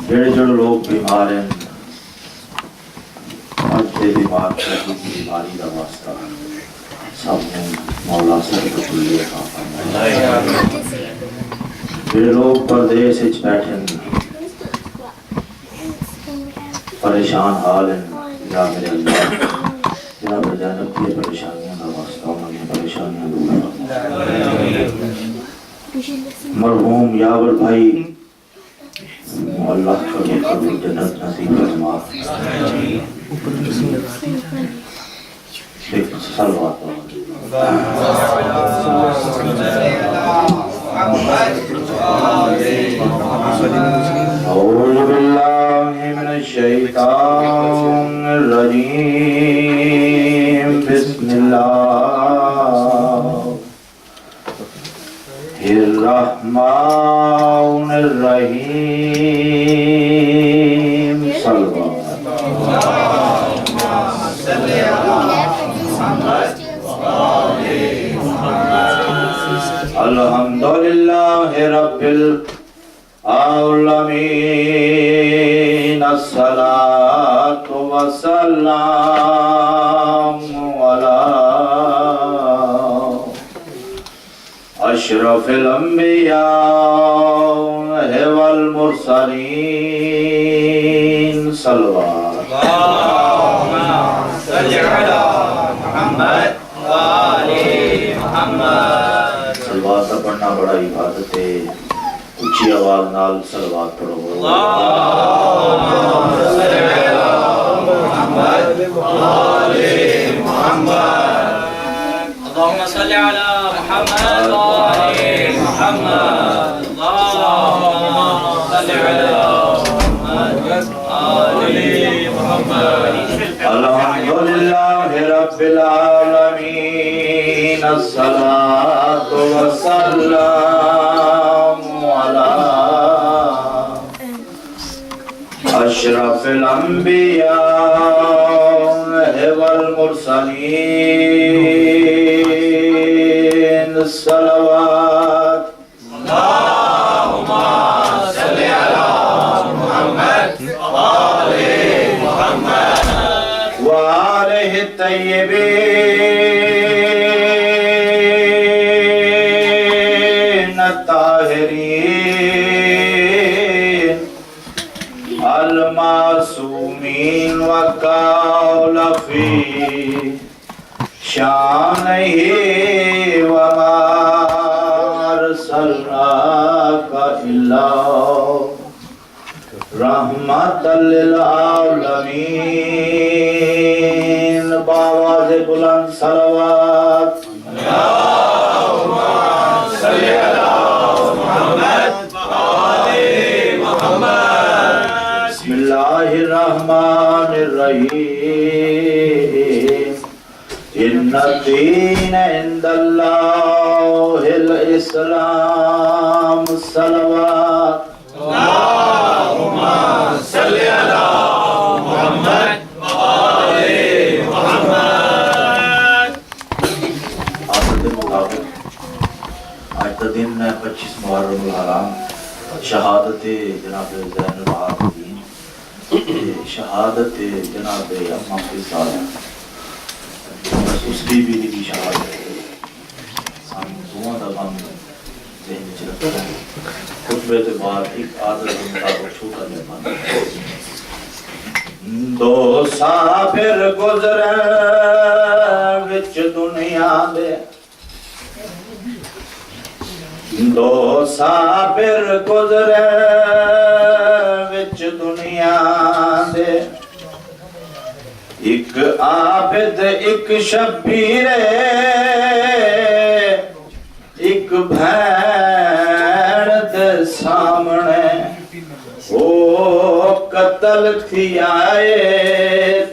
جڑے جڑے لوگ بیمار ہیں دے بیمار کی بیماری کا واسطہ سب نے مولا سے کلی عطا فرمائے. جڑے لوگ پردیس وچ بیٹھے پریشان حال ہیں یا میرے اللہ جناب جانب کی پریشانیاں کا واسطہ انہوں نے پریشانیاں دور فرمائے. مرحوم یاور بھائی اللہ کا قبول جنت نصیب فرما. ایک صلوات اعوذ باللہ من الشیطان الرجیم بسم اللہ الرحمن الرحیم. الحمدللہ رب العالمین الصلاۃ والسلام علی اشرف الانبیاء والمرسلین. صلوات صلی علی محمد وآل محمد. صلوات پڑھنا بڑا عبادت ہے. اونچی آواز نال صلوات پڑھو. اللہم صلی علی محمد وآل محمد. اللہم صلی علی محمد وآل محمد. اللہم صلی علی محمد وآل محمد. الحمدللہ رب العالمین الصلاۃ والسلام علی اشرف الانبیاء والمرسلین. صلوات اللہم صلی علی محمد وآل محمد وآلہ الطیبین الطاہرین المعصومین وقال فی شانہ وما ارسلناک الا رحمت للعالمین. بآواز بلند صلوات. اللہم صلی علی محمد وآل محمد. بسم اللہ الرحمن الرحیم. ان الدین عند اللہ الاسلام. صلوات اللہم صلی علی محمد وآل محمد. عادت مطابق آج کا دن 25 محرم الحرام شہادت جناب زین العابدین شہادت جناب اماں فیصل بس اس کی بھی کی شہادت ہے. ہم دعا دا بند ذہن میں رکھتے ہیں. خطبے کے بعد ایک عادت کے مطابق چھوٹا مہمان. دو سافر گزرے وچ دنیا دے. دو سافر گزرے وچ دنیا دے. ایک عابد ایک شبیر ایک بھین دے سامنے او قتل تھی آئے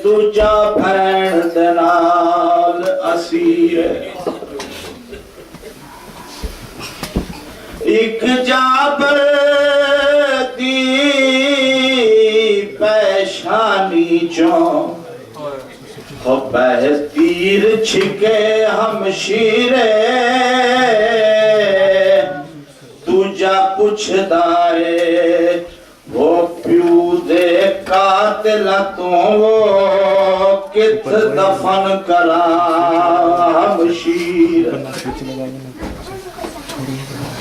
دوجا بھین دے نال اسیر. وچوں ہو بہر تیر چھکے ہمشیرے تو جا پوچھ دائے وہ پیو دے قاتل تو وہ کت دفن کرا ہمشیر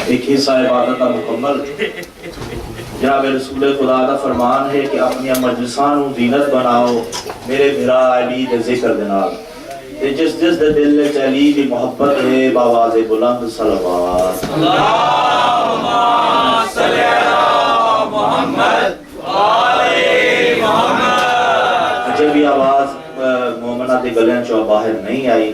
ایک حصہ عبادت مکمل جناب رسول خدا کا فرمان ہے کہ اپنی مجلسان زینت بناؤ میرے بھرا علی دے ذکر دنال جس جس دے دل وچ علی دی محبت ہے باواز بلند صلوات اللہم صلی علی محمد وآلِ محمد اجے بھی آواز مومنہ دے گلیاں چوں باہر نہیں آئی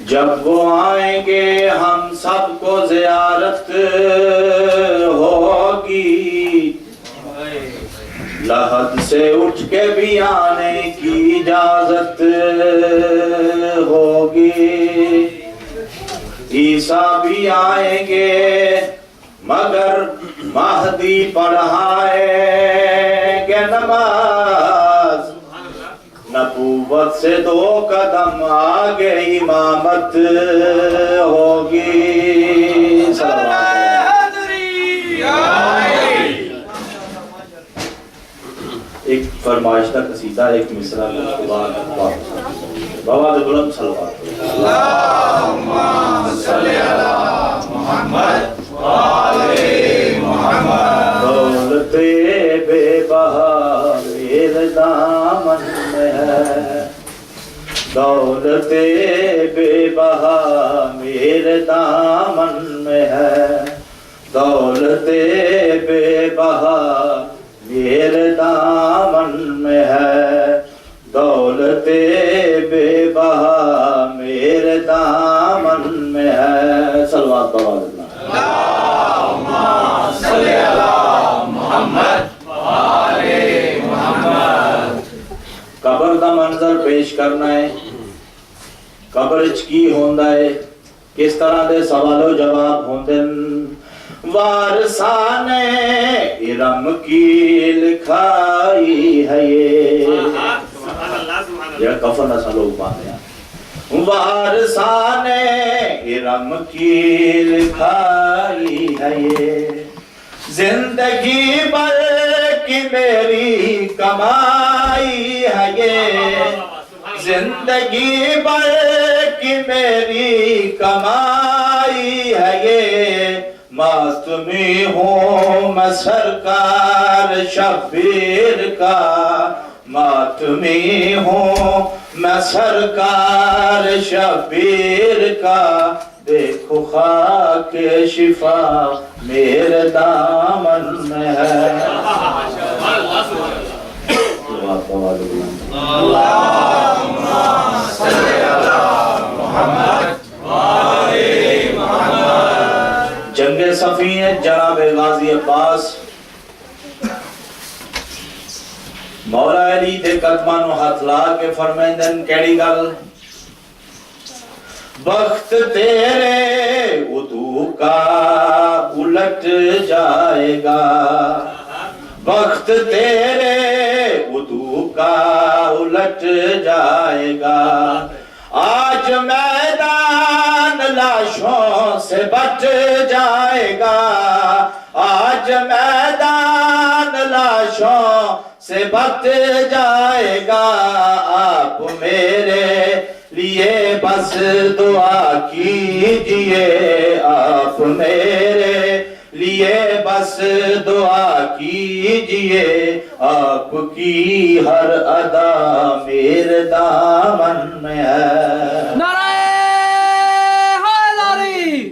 جب وہ آئیں گے ہم سب کو زیارت ہوگی لحد سے اٹھ کے بھی آنے کی اجازت ہوگی عیسیٰ بھی آئیں گے مگر مہدی پڑھائیں گے نماز نبوت سے 2 قدم آگے امامت ہوگی ایک فرمائش کا قصیدہ ایک مصرع بابا دے بلند صلوات اللہم صلی علی محمد وآلِ محمد دولت بے بہا میرے دامن میں ہے دولت بے بہا میرے دامن میں ہے دولت بے بہا میرے دامن میں ہے دولت بے بہا میرے دامن میں ہے صلوات اللہ اللہم صلی علی محمد وآلِ محمد قبر دا منظر پیش کرنا ہے قبر اچ کی ہوندا ہے کس طرح دے سوال و جواب ہوندن وارثان ارم کی لکھائی ہے یہ کفن ایسا لوگ باندھے ہیں وارثان ارم کی لکھائی ہے یہ زندگی بھر کی میری کمائی ہے یہ زندگی بھر کی میری کمائی ہے یہ ماتمی ہوں میں سرکار شبیر کا ماتمی ہوں میں سرکار شبیر کا دیکھو خاک شفا میرے دامن میں ہے اللہم صلی علی محمد وآلِ محمد جنگ صفین جناب غازی عباس مولا علی دے قدمان و ہاتھ لا کے فرمیندن کیڑی گل وقت تیرے عدو کا الٹ جائے گا وقت تیرے عدو کا الٹ جائے گا آج میدان لاشوں سے بٹ جائے گا آج میدان لاشوں سے بٹ جائے گا آپ میرے لیے بس دعا کیجئے آپ میرے لیے بس دعا کیجئے آپ کی ہر ادا میرے دامن میں ہے نعرہ حیدری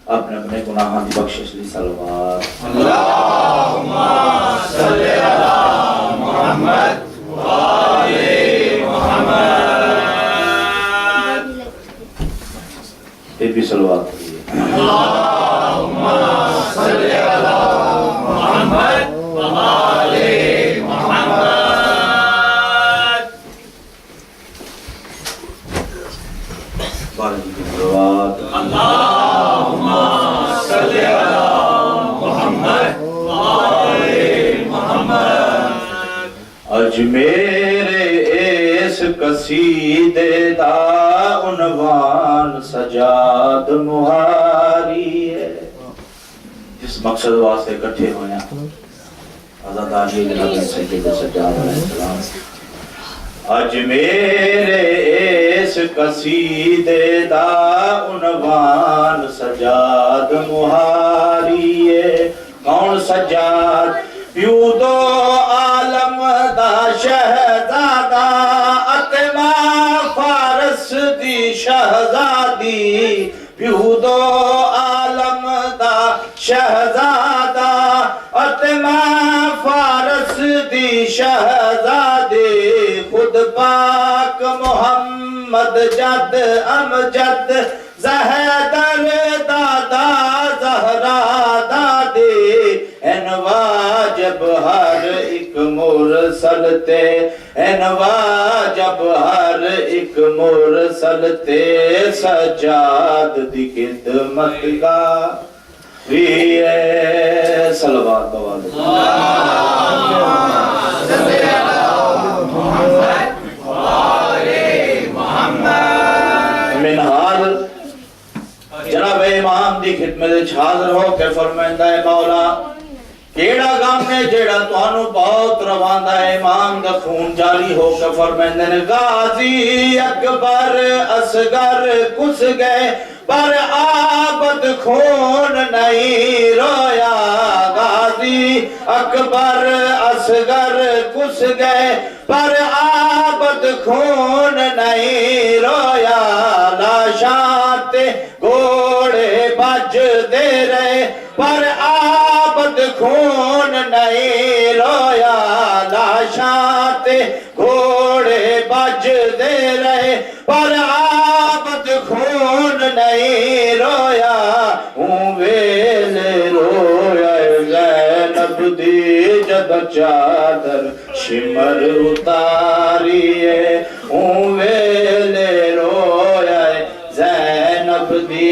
اپنے اپنے گناہاں دی بخشش لی صلوات اللہم صلی علی محمد بھی صلوات پڑھیے. اللہم صلی علی محمد وآل محمد. بارہ جی کی صلوات. اللہم صلی علی محمد وآل محمد. اج میرے اس قصیدے دا عنوان سجاد مہاری ہے. جس مقصد واسطے اکٹھے ہوئے ہیں عزاداری جناب سید سجاد علیہ السلام. اج میرے اس قصیدے دا عنوان سجاد مہاری ہے. کون سجاد؟ پیو دو عالم دا شہزادہ اتما فارس دی شہزادی. پیو دو عالم دا شہزادہ اتما فارس دی شہزادی. خود پاک محمد جد امجد زہدر دادا زہرا دادی. این واجب ہر ایک مرسل تے این واجب ہر ایک مرسل تے سجاد دی خدمت کا ویے. صلوات بوالد منحال جناب امام دی خدمت حاضر ہو کے فرمائندہ ہے مولا کیڑا غم ہے جیڑا تانوں بہت رواندہ ہے. امام دا خون جاری ہو کے فرمائندے نے غازی اکبر اصغر کس گئے پر آبد خون نہیں رویا. غازی اکبر اصغر کس گئے پر آبد خون نہیں رویا. لاشات گھوڑے بج دے رہے پر آبد خون نہیں رویا. لاشات گھوڑے بج دے رہے پر آبد خون نہیں رویا. ہوں ویلے رویا زینب دی جد چادر شمر اتاریے. ہوں ویلے رویا زینب دی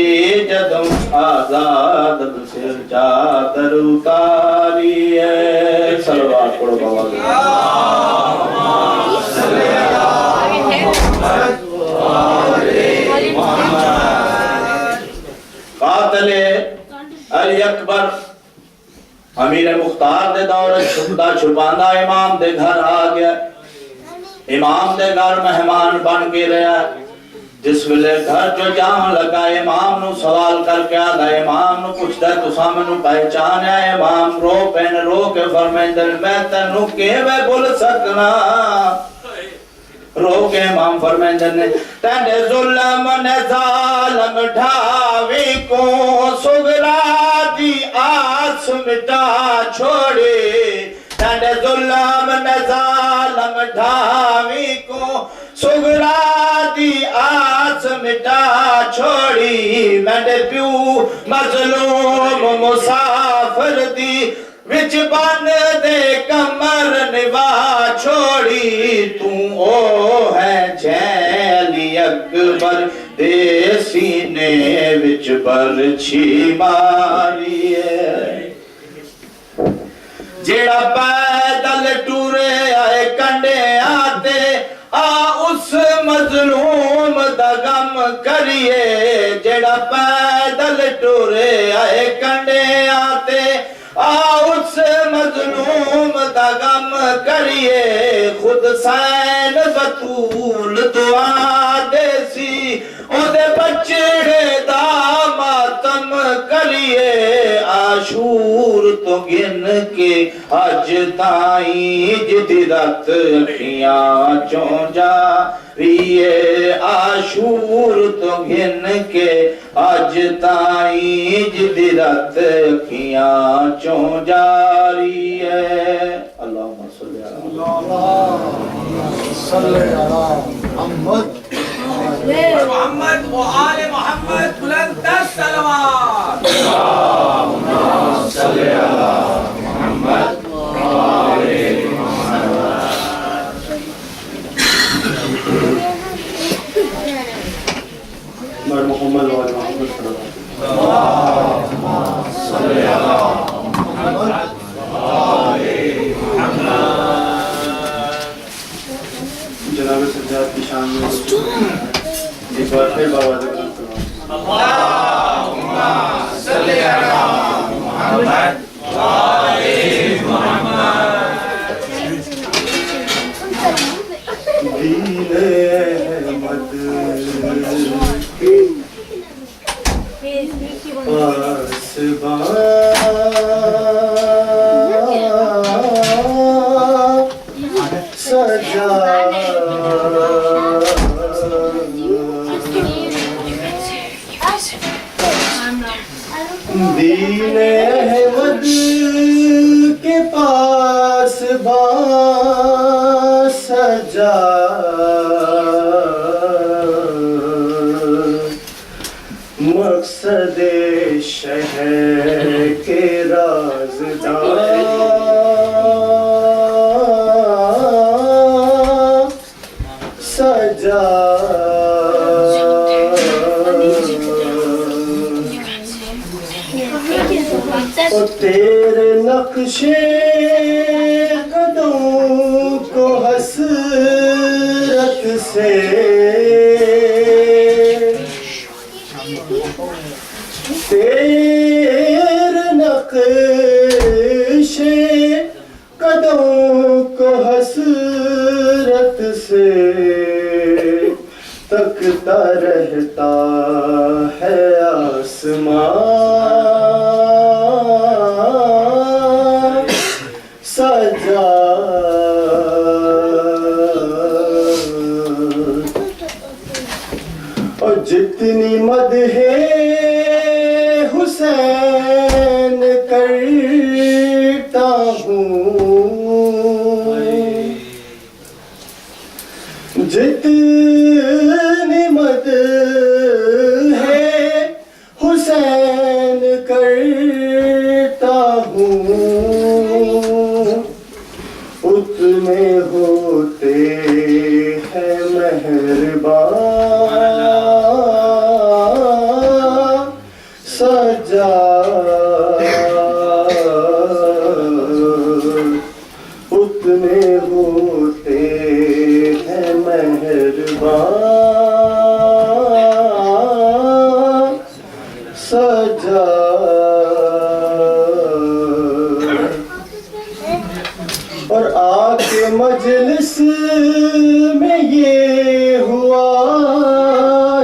جد آزاد سر چادر اتاریے. صلوات پڑھو بابا. قاتل علی اکبر امیر مختار دے دور چھپتا چھپاندہ امام دے گھر آ گیا. امام دے گھر مہمان بن کے رہا. جس ویلے گھر جو جان لگا امام نو سوال کر کے آدھا امام نو پوچھتا ہے تساں مینوں پہچانیا؟ امام رو پین رو کے فرمائندے میں تینوں کیویں بھول سکنا. رو کے امام فرمائندے نے تینے ظلم نے ظالم ڈھاوی کو سغرا دی آس مٹا چھوڑی. تینے ظلم نے ظالم ڈھاوی کو سغرا دی آس مٹا چھوڑی. میں نے پیو مظلوم مسافر دی وچ بن دے کمر نوا چھوڑی. تو او ہے علی اکبر دے سینے وچ برچھی ماری ہے. جیڑا پیدل ٹورے آئے کنڈے آتے آ اس مظلوم دا غم کریے. جیڑا پیدل ٹورے آئے کنڈے آتے آ اس مظلوم دا غم کریے. خود سین بطول دعا دے سی او دے بچڑے دا ماتم کریے. عاشور تو گن کے اج تائیں جدی رات اکھیاں چوں جا ریے. عاشور تو گن کے اج تائیں جدی رات اکھیاں چوں جا ریے. اللہم صلی اللہ صلی اللہ محمد محمد و آل محمد بلند الصلوات محمد وعلى محمد صلى الله جناب سجاد کی شان میں ایک بار پھر بابا کرام اللهم صل على محمد وآل محمد دین احمد کی پاسبان سجا دین احمد کے پاس باں سجا مقصد شہر کے رازداں سجا اور تیرے نقشے قدموں کو حسرت سے تیرے نقشے قدموں کو حسرت سے تکتا رہتا ہے آسمان سجا اور جتنی مدح حسین کرتا ہوں جتنی مدح حسین کرتا ہوں اتنے ہوتے ہیں مہربان سجا اتنے ہوتے ہیں مہربان سجا اور آ کے مجلس میں یہ ہوا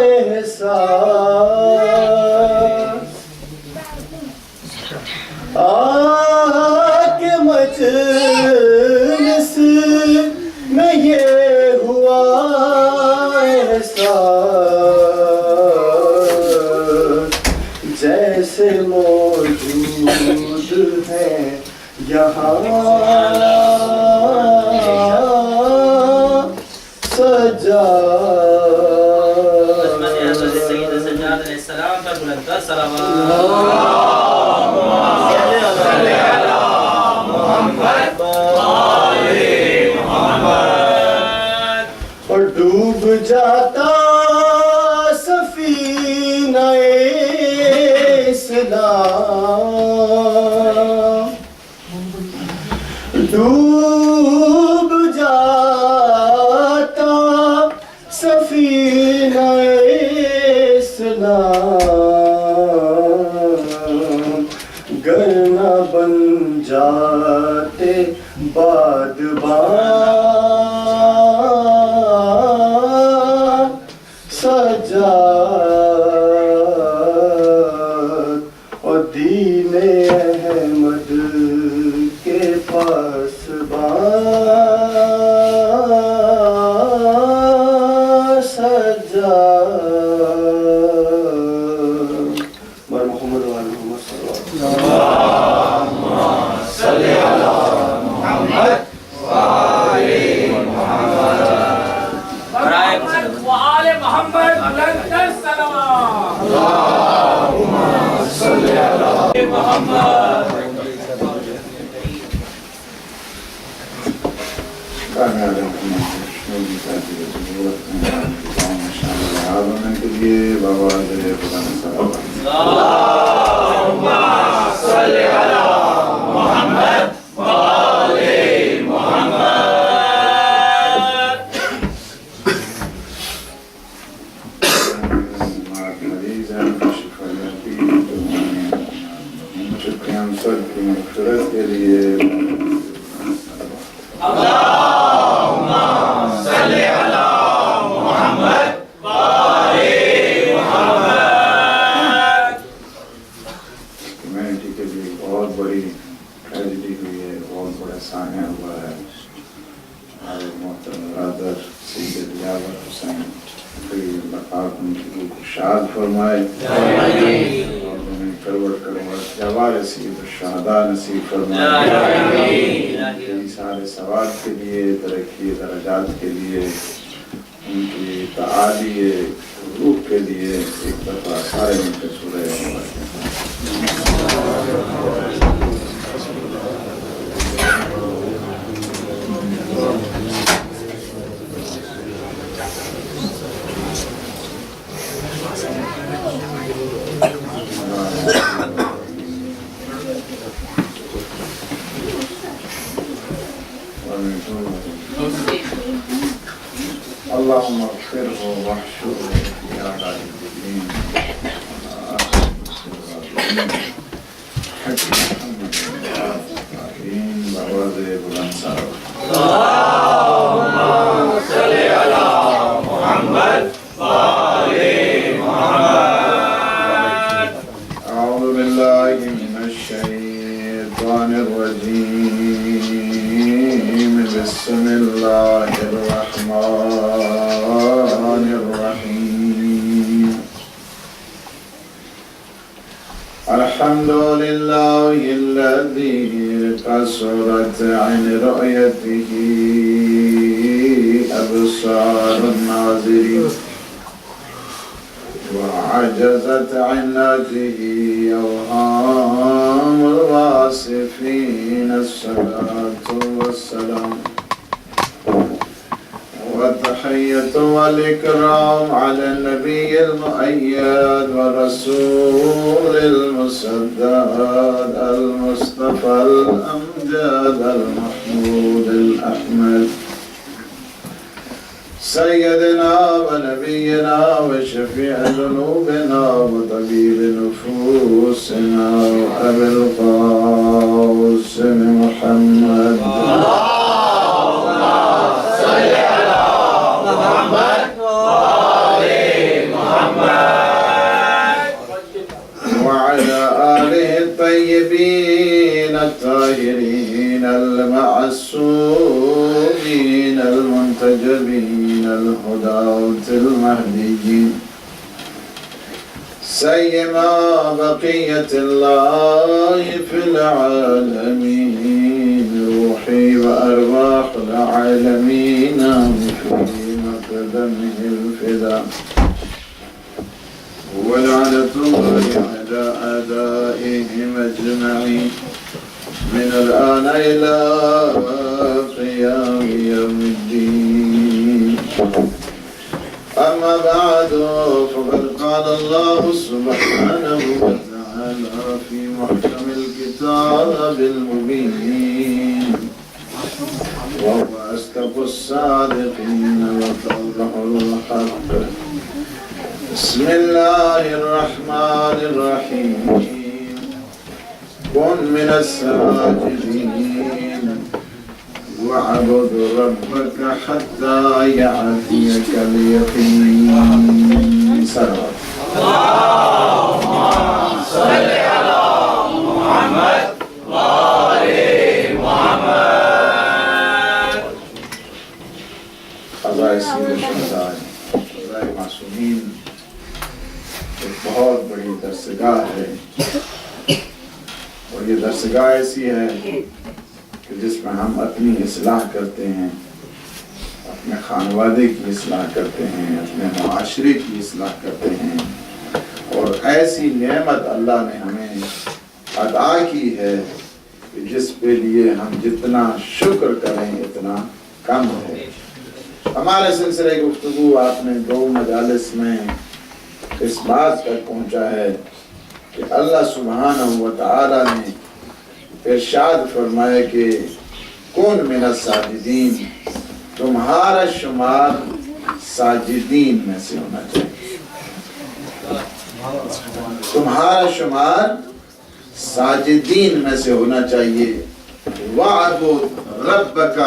احساس آ کے مجلس میں یہ ہوا احساس جیسے موجود ہیں یہاں سجا سید سجاد علیہ السلام پر بلند الصلوات اور ڈوب جاتا سفینہ اسلام ڈوب جاتا سفینہ اسلام گر نہ بن جاتے بادبان سجا اور دین احمد کے پاس سجا محمد بلند السلام اللهم صل على محمد كان عليكم شنو بتاعتي ضرورة ان شاء الله عالم کے لیے بابا دے خدا صلوات اللهم صل على محمد وآل محمد مریض ہیں شفا یابی شکریہ سب کی مغفرت کے لیے اللهم صل على محمد وآل محمد کمیونٹی کے لیے بہت بڑی ٹریجڈی ہوئی ہے بہت بڑا سانحہ ہوا ہے اور محترم برادر سید یاور حسین اللہ پاک ان کی روح کو شاد فرمائے اور انہیں کروڑ جوار نصیب الشہداء نصیب فرمائے سارے ثواب کے لیے ترقی درجات کے لیے ان کی تعالی روح کے لیے ایک دفعہ سارے مل کے سورہ اللهم اغفره واحشره في أعداء الدين حق محمد العظيم بواد بلند اللهم صل على محمد وآل محمد أعوذ بالله من الشيطان الرجيم بسم الله الرحمن الرحيم الحمد لله الذي قصرت عن رؤيته أبصار الناظرين وعجزت عن ناته أوهام الواصفين الصلاة والسلام والتحية والإكرام على النبي المؤيد والرسول المسدد المصطفى الأمجد المحمود الأحمد سيدنا ونبينا وشفيع ذنوبنا وطبيب نفوسنا وأبي القاسم محمد اللهم صل على محمد وآل محمد وعلى آله الطيبين الطاهرين المعصومين المنتجبين الهداة المهديين سيما بقية الله في العالمين روحي وأرواح العالمين في مقدمه الفداء ولعنة الله على أعدائهم أجمعين من الآن إلى قيام يوم الدين أما بعد فقد قال الله سبحانه وتعالى في محكم الكتاب المبين وهو أصدق الصادقين وقوله الحق بسم الله الرحمن الرحيم كن من الساجدين واعبد ربك حتى يأتيك اليقين صلوات اللهم صل على محمد وآل محمد قضاء سید الشہداء قضاء معصومین ایک بہت بڑی درسگاہ ہے اور یہ درسگاہ ایسی ہے کہ جس میں ہم اپنی اصلاح کرتے ہیں اپنے خانوادے کی اصلاح کرتے ہیں، اپنے معاشرے کی اصلاح کرتے ہیں، اور ایسی نعمت اللہ نے ہمیں عطا کی ہے کہ جس پہ لیے ہم جتنا شکر کریں اتنا کم ہے۔ ہمارے سلسلے گفتگو آپ نے 2 مجالس میں اس بات تک پہنچا ہے کہ اللہ سبحانہ و تعالی نے ارشاد فرمایا کہ کون من الساجدین، تمہارا شمار ساجدین میں سے ہونا چاہیے، تمہارا شمار ساجدین میں سے ہونا چاہیے۔ وَاعْبُدْ رَبَّكَ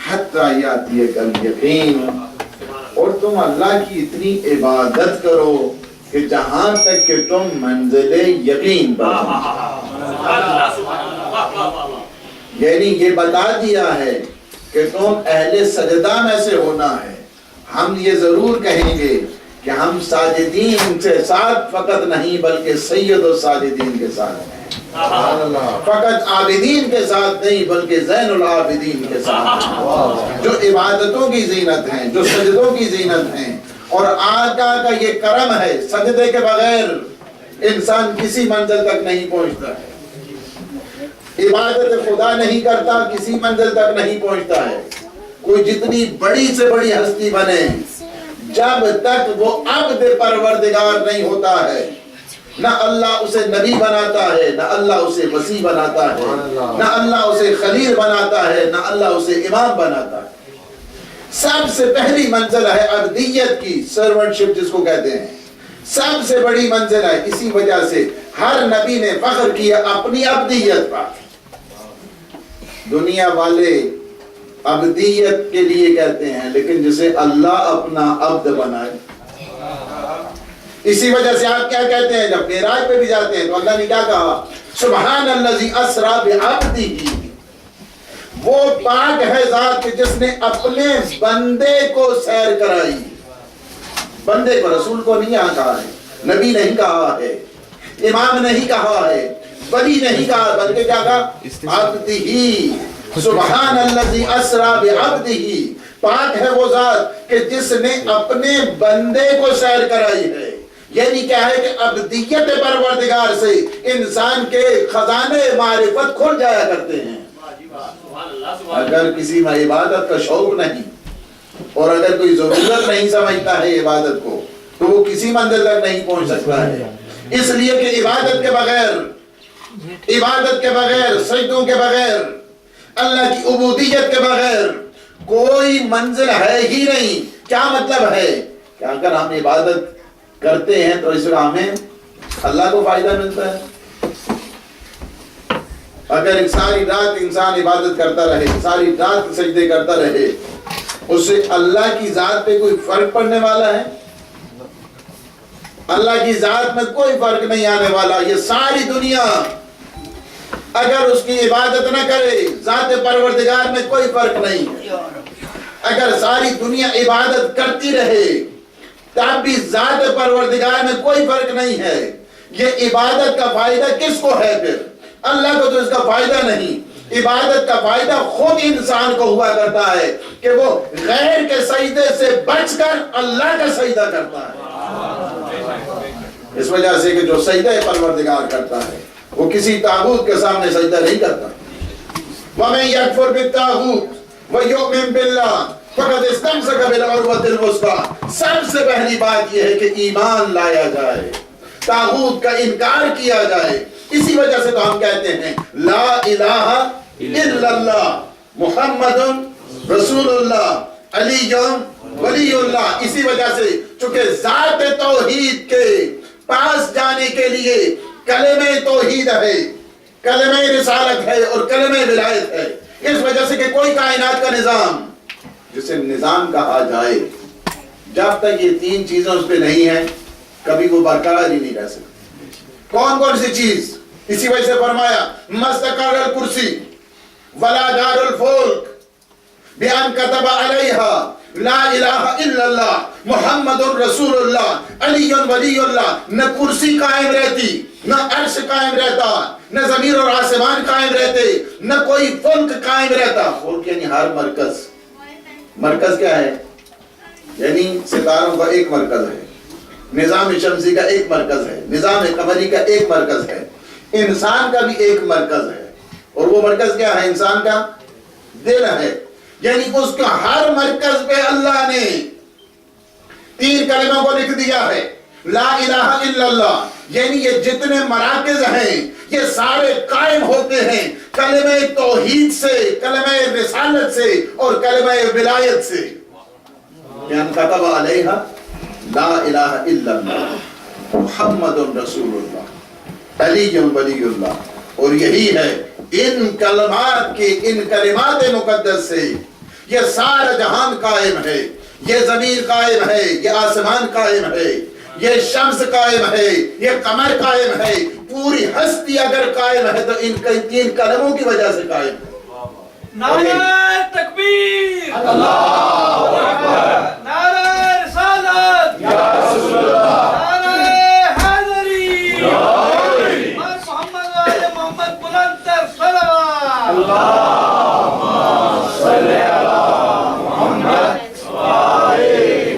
حَتَّى يَأْتِيَكَ الْيَقِينُ، اور تم اللہ کی اتنی عبادت کرو کہ جہاں تک کہ تم منزل یقین پر پہنچو۔ یعنی یہ بتا دیا ہے کہ تم اہل سجدہ میں سے ہونا ہے۔ ہم یہ ضرور کہیں گے کہ ہم ساجدین سے ساتھ فقط نہیں بلکہ سید و ساجدین کے ساتھ ہیں، فقط عابدین کے ساتھ نہیں بلکہ زین العابدین کے ساتھ ہیں، جو عبادتوں کی زینت ہیں، جو سجدوں کی زینت ہیں۔ اور آقا کا یہ کرم ہے، سجدے کے بغیر انسان کسی منزل تک نہیں پہنچتا ہے، عبادت خدا نہیں کرتا کسی منزل تک نہیں پہنچتا ہے۔ کوئی جتنی بڑی سے بڑی ہستی بنے، جب تک وہ عبد پروردگار نہیں ہوتا ہے، نہ اللہ اسے نبی بناتا ہے، نہ اللہ اسے وصی بناتا ہے، نہ اللہ اسے خلیل بناتا ہے، نہ اللہ اسے امام بناتا ہے۔ سب سے پہلی منزل ہے عبدیت کی، سرونٹشپ جس کو کہتے ہیں، سب سے بڑی منزل ہے۔ اسی وجہ سے ہر نبی نے فخر کیا اپنی عبدیت پر۔ دنیا والے عبدیت کے لیے کہتے ہیں، لیکن جسے اللہ اپنا عبد بنائے۔ اسی وجہ سے آپ کیا کہتے ہیں جب معراج پہ بھی جاتے ہیں تو اللہ نے کیا کہا؟ سبحان الذی اسریٰ بعبدہ، وہ پاک ہے ذات کہ جس نے اپنے بندے کو سیر کرائی۔ بندے کو، رسول کو نہیں یہاں کہا ہے، نبی نہیں کہا ہے، امام نہیں کہا ہے، ولی نہیں کہا، بلکہ کیا کہا؟ عبدہ، سبحان الذی اسریٰ بعبدہ، پاک ہے وہ ذات کہ جس نے اپنے بندے کو سیر کرائی ہے۔ یعنی کیا ہے کہ عبدیت پروردگار سے انسان کے خزانے معرفت کھل جایا کرتے ہیں۔ اگر کسی میں عبادت کا شوق نہیں اور اگر کوئی ضرورت نہیں سمجھتا ہے عبادت کو تو وہ کسی منزل تک نہیں پہنچ سکتا ہے۔ اس لیے کہ عبادت کے بغیر، سجدوں کے بغیر، اللہ کی عبودیت کے بغیر کوئی منزل ہے ہی نہیں۔ کیا مطلب ہے کہ اگر ہم عبادت کرتے ہیں تو اس سے ہمیں اللہ کو فائدہ ملتا ہے۔ اگر ساری رات انسان عبادت کرتا رہے، ساری رات سجدے کرتا رہے، اس سے اللہ کی ذات پہ کوئی فرق پڑنے والا ہے؟ اللہ کی ذات میں کوئی فرق نہیں آنے والا۔ یہ ساری دنیا اگر اس کی عبادت نہ کرے، ذات پروردگار میں کوئی فرق نہیں ہے۔ اگر ساری دنیا عبادت کرتی رہے تب بھی ذات پروردگار میں کوئی فرق نہیں ہے۔ یہ عبادت کا فائدہ کس کو ہے پھر؟ اللہ کو تو اس کا فائدہ نہیں۔ عبادت کا فائدہ خود انسان کو ہوا کرتا ہے کہ وہ غیر کے سجدے سے بچ کر اللہ کا سجدہ کرتا ہے۔ اس وجہ سے کہ جو سجدہ پروردگار کرتا ہے وہ کسی طاغوت کے سامنے سجدہ نہیں کرتا۔ وَمَن يَكْفُرْ بِالطَّاغُوتِ وَيُؤْمِن بِاللَّهِ فَقَدِ اسْتَمْسَكَ بِالْعُرْوَةِ الْوُثْقَىٰ۔ سب سے پہلی بات یہ ہے کہ ایمان لایا جائے، طاغوت کا انکار کیا جائے۔ اسی وجہ سے تو ہم کہتے ہیں لا الہ الا اللہ محمد رسول اللہ علی ولی اللہ۔ اسی وجہ سے چونکہ ذات توحید کے پاس جانے کے لیے کلمہ توحید ہے، کلمہ رسالت ہے اور کلمہ ولایت ہے۔ اس وجہ سے کہ کوئی کائنات کا نظام جسے نظام کہا جائے، جب تک یہ 3 چیزیں اس پہ نہیں ہیں کبھی وہ برقرار ہی نہیں رہ سکتی۔ کون کون سی چیز؟ اسی وجہ سے فرمایا مستقر الکرسی ولا دار الفلک بیان کتب علیہا لا الہ الا اللہ محمد رسول اللہ علی ولی اللہ۔ نہ کرسی قائم رہتی، نہ عرش قائم رہتا، نہ زمین اور آسمان قائم رہتے، نہ کوئی فلک قائم رہتا۔ فلک یعنی ہر مرکز، مرکز کیا ہے؟ یعنی ستاروں کا ایک مرکز ہے، نظام شمسی کا ایک مرکز ہے، نظام قمری کا ایک مرکز ہے، انسان کا بھی ایک مرکز ہے، اور وہ مرکز کیا ہے؟ انسان کا دل ہے۔ یعنی اس کا ہر مرکز پہ اللہ نے 3 کلموں کو لکھ دیا ہے، لا الہ الا اللہ۔ یعنی یہ جتنے مراکز ہیں یہ سارے قائم ہوتے ہیں کلمہ توحید سے، کلمہ رسالت سے اور کلمہ ولایت سے۔ بیان کتب علیہ لا الہ الا اللہ محمد رسول اللہ علی ولی اللہ۔ اور یہی ہے ان کلمات کے، ان کلمات مقدس سے یہ سارا جہان قائم ہے، یہ زمین قائم ہے، یہ آسمان قائم ہے، یہ شمس قائم ہے، یہ قمر قائم ہے، پوری ہستی اگر قائم ہے تو ان 3 کلموں کی وجہ سے قائم ہے۔ نعرہ تکبیر، اللہ اکبر، نعرہ رسالت، یا رسول اللہ، نعرہ حیدری، یا حیدری، محمد و محمد بلند تر صلوات، اللہم صلی علی محمد و آل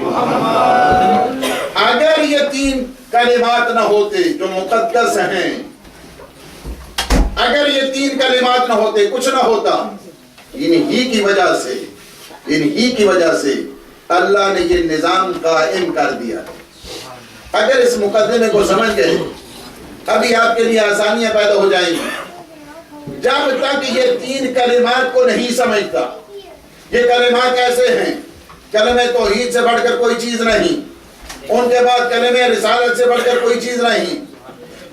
محمد۔ اگر یہ 3 کلمات نہ ہوتے جو مقدس ہیں، اگر یہ 3 کلمات نہ ہوتے، کچھ نہ ہوتا، انہی کی وجہ سے اللہ نے یہ نظام قائم کر دیا۔ اگر اس مقدمے کو سمجھ گئے ابھی آپ کے لیے آسانیاں پیدا ہو جائیں گی۔ جب تک یہ 3 کلمات کو نہیں سمجھتا، یہ کلمات ایسے ہیں، کلمہ توحید سے بڑھ کر کوئی چیز نہیں، ان کے بعد کلمہ رسالت سے بڑھ کر کوئی چیز نہیں،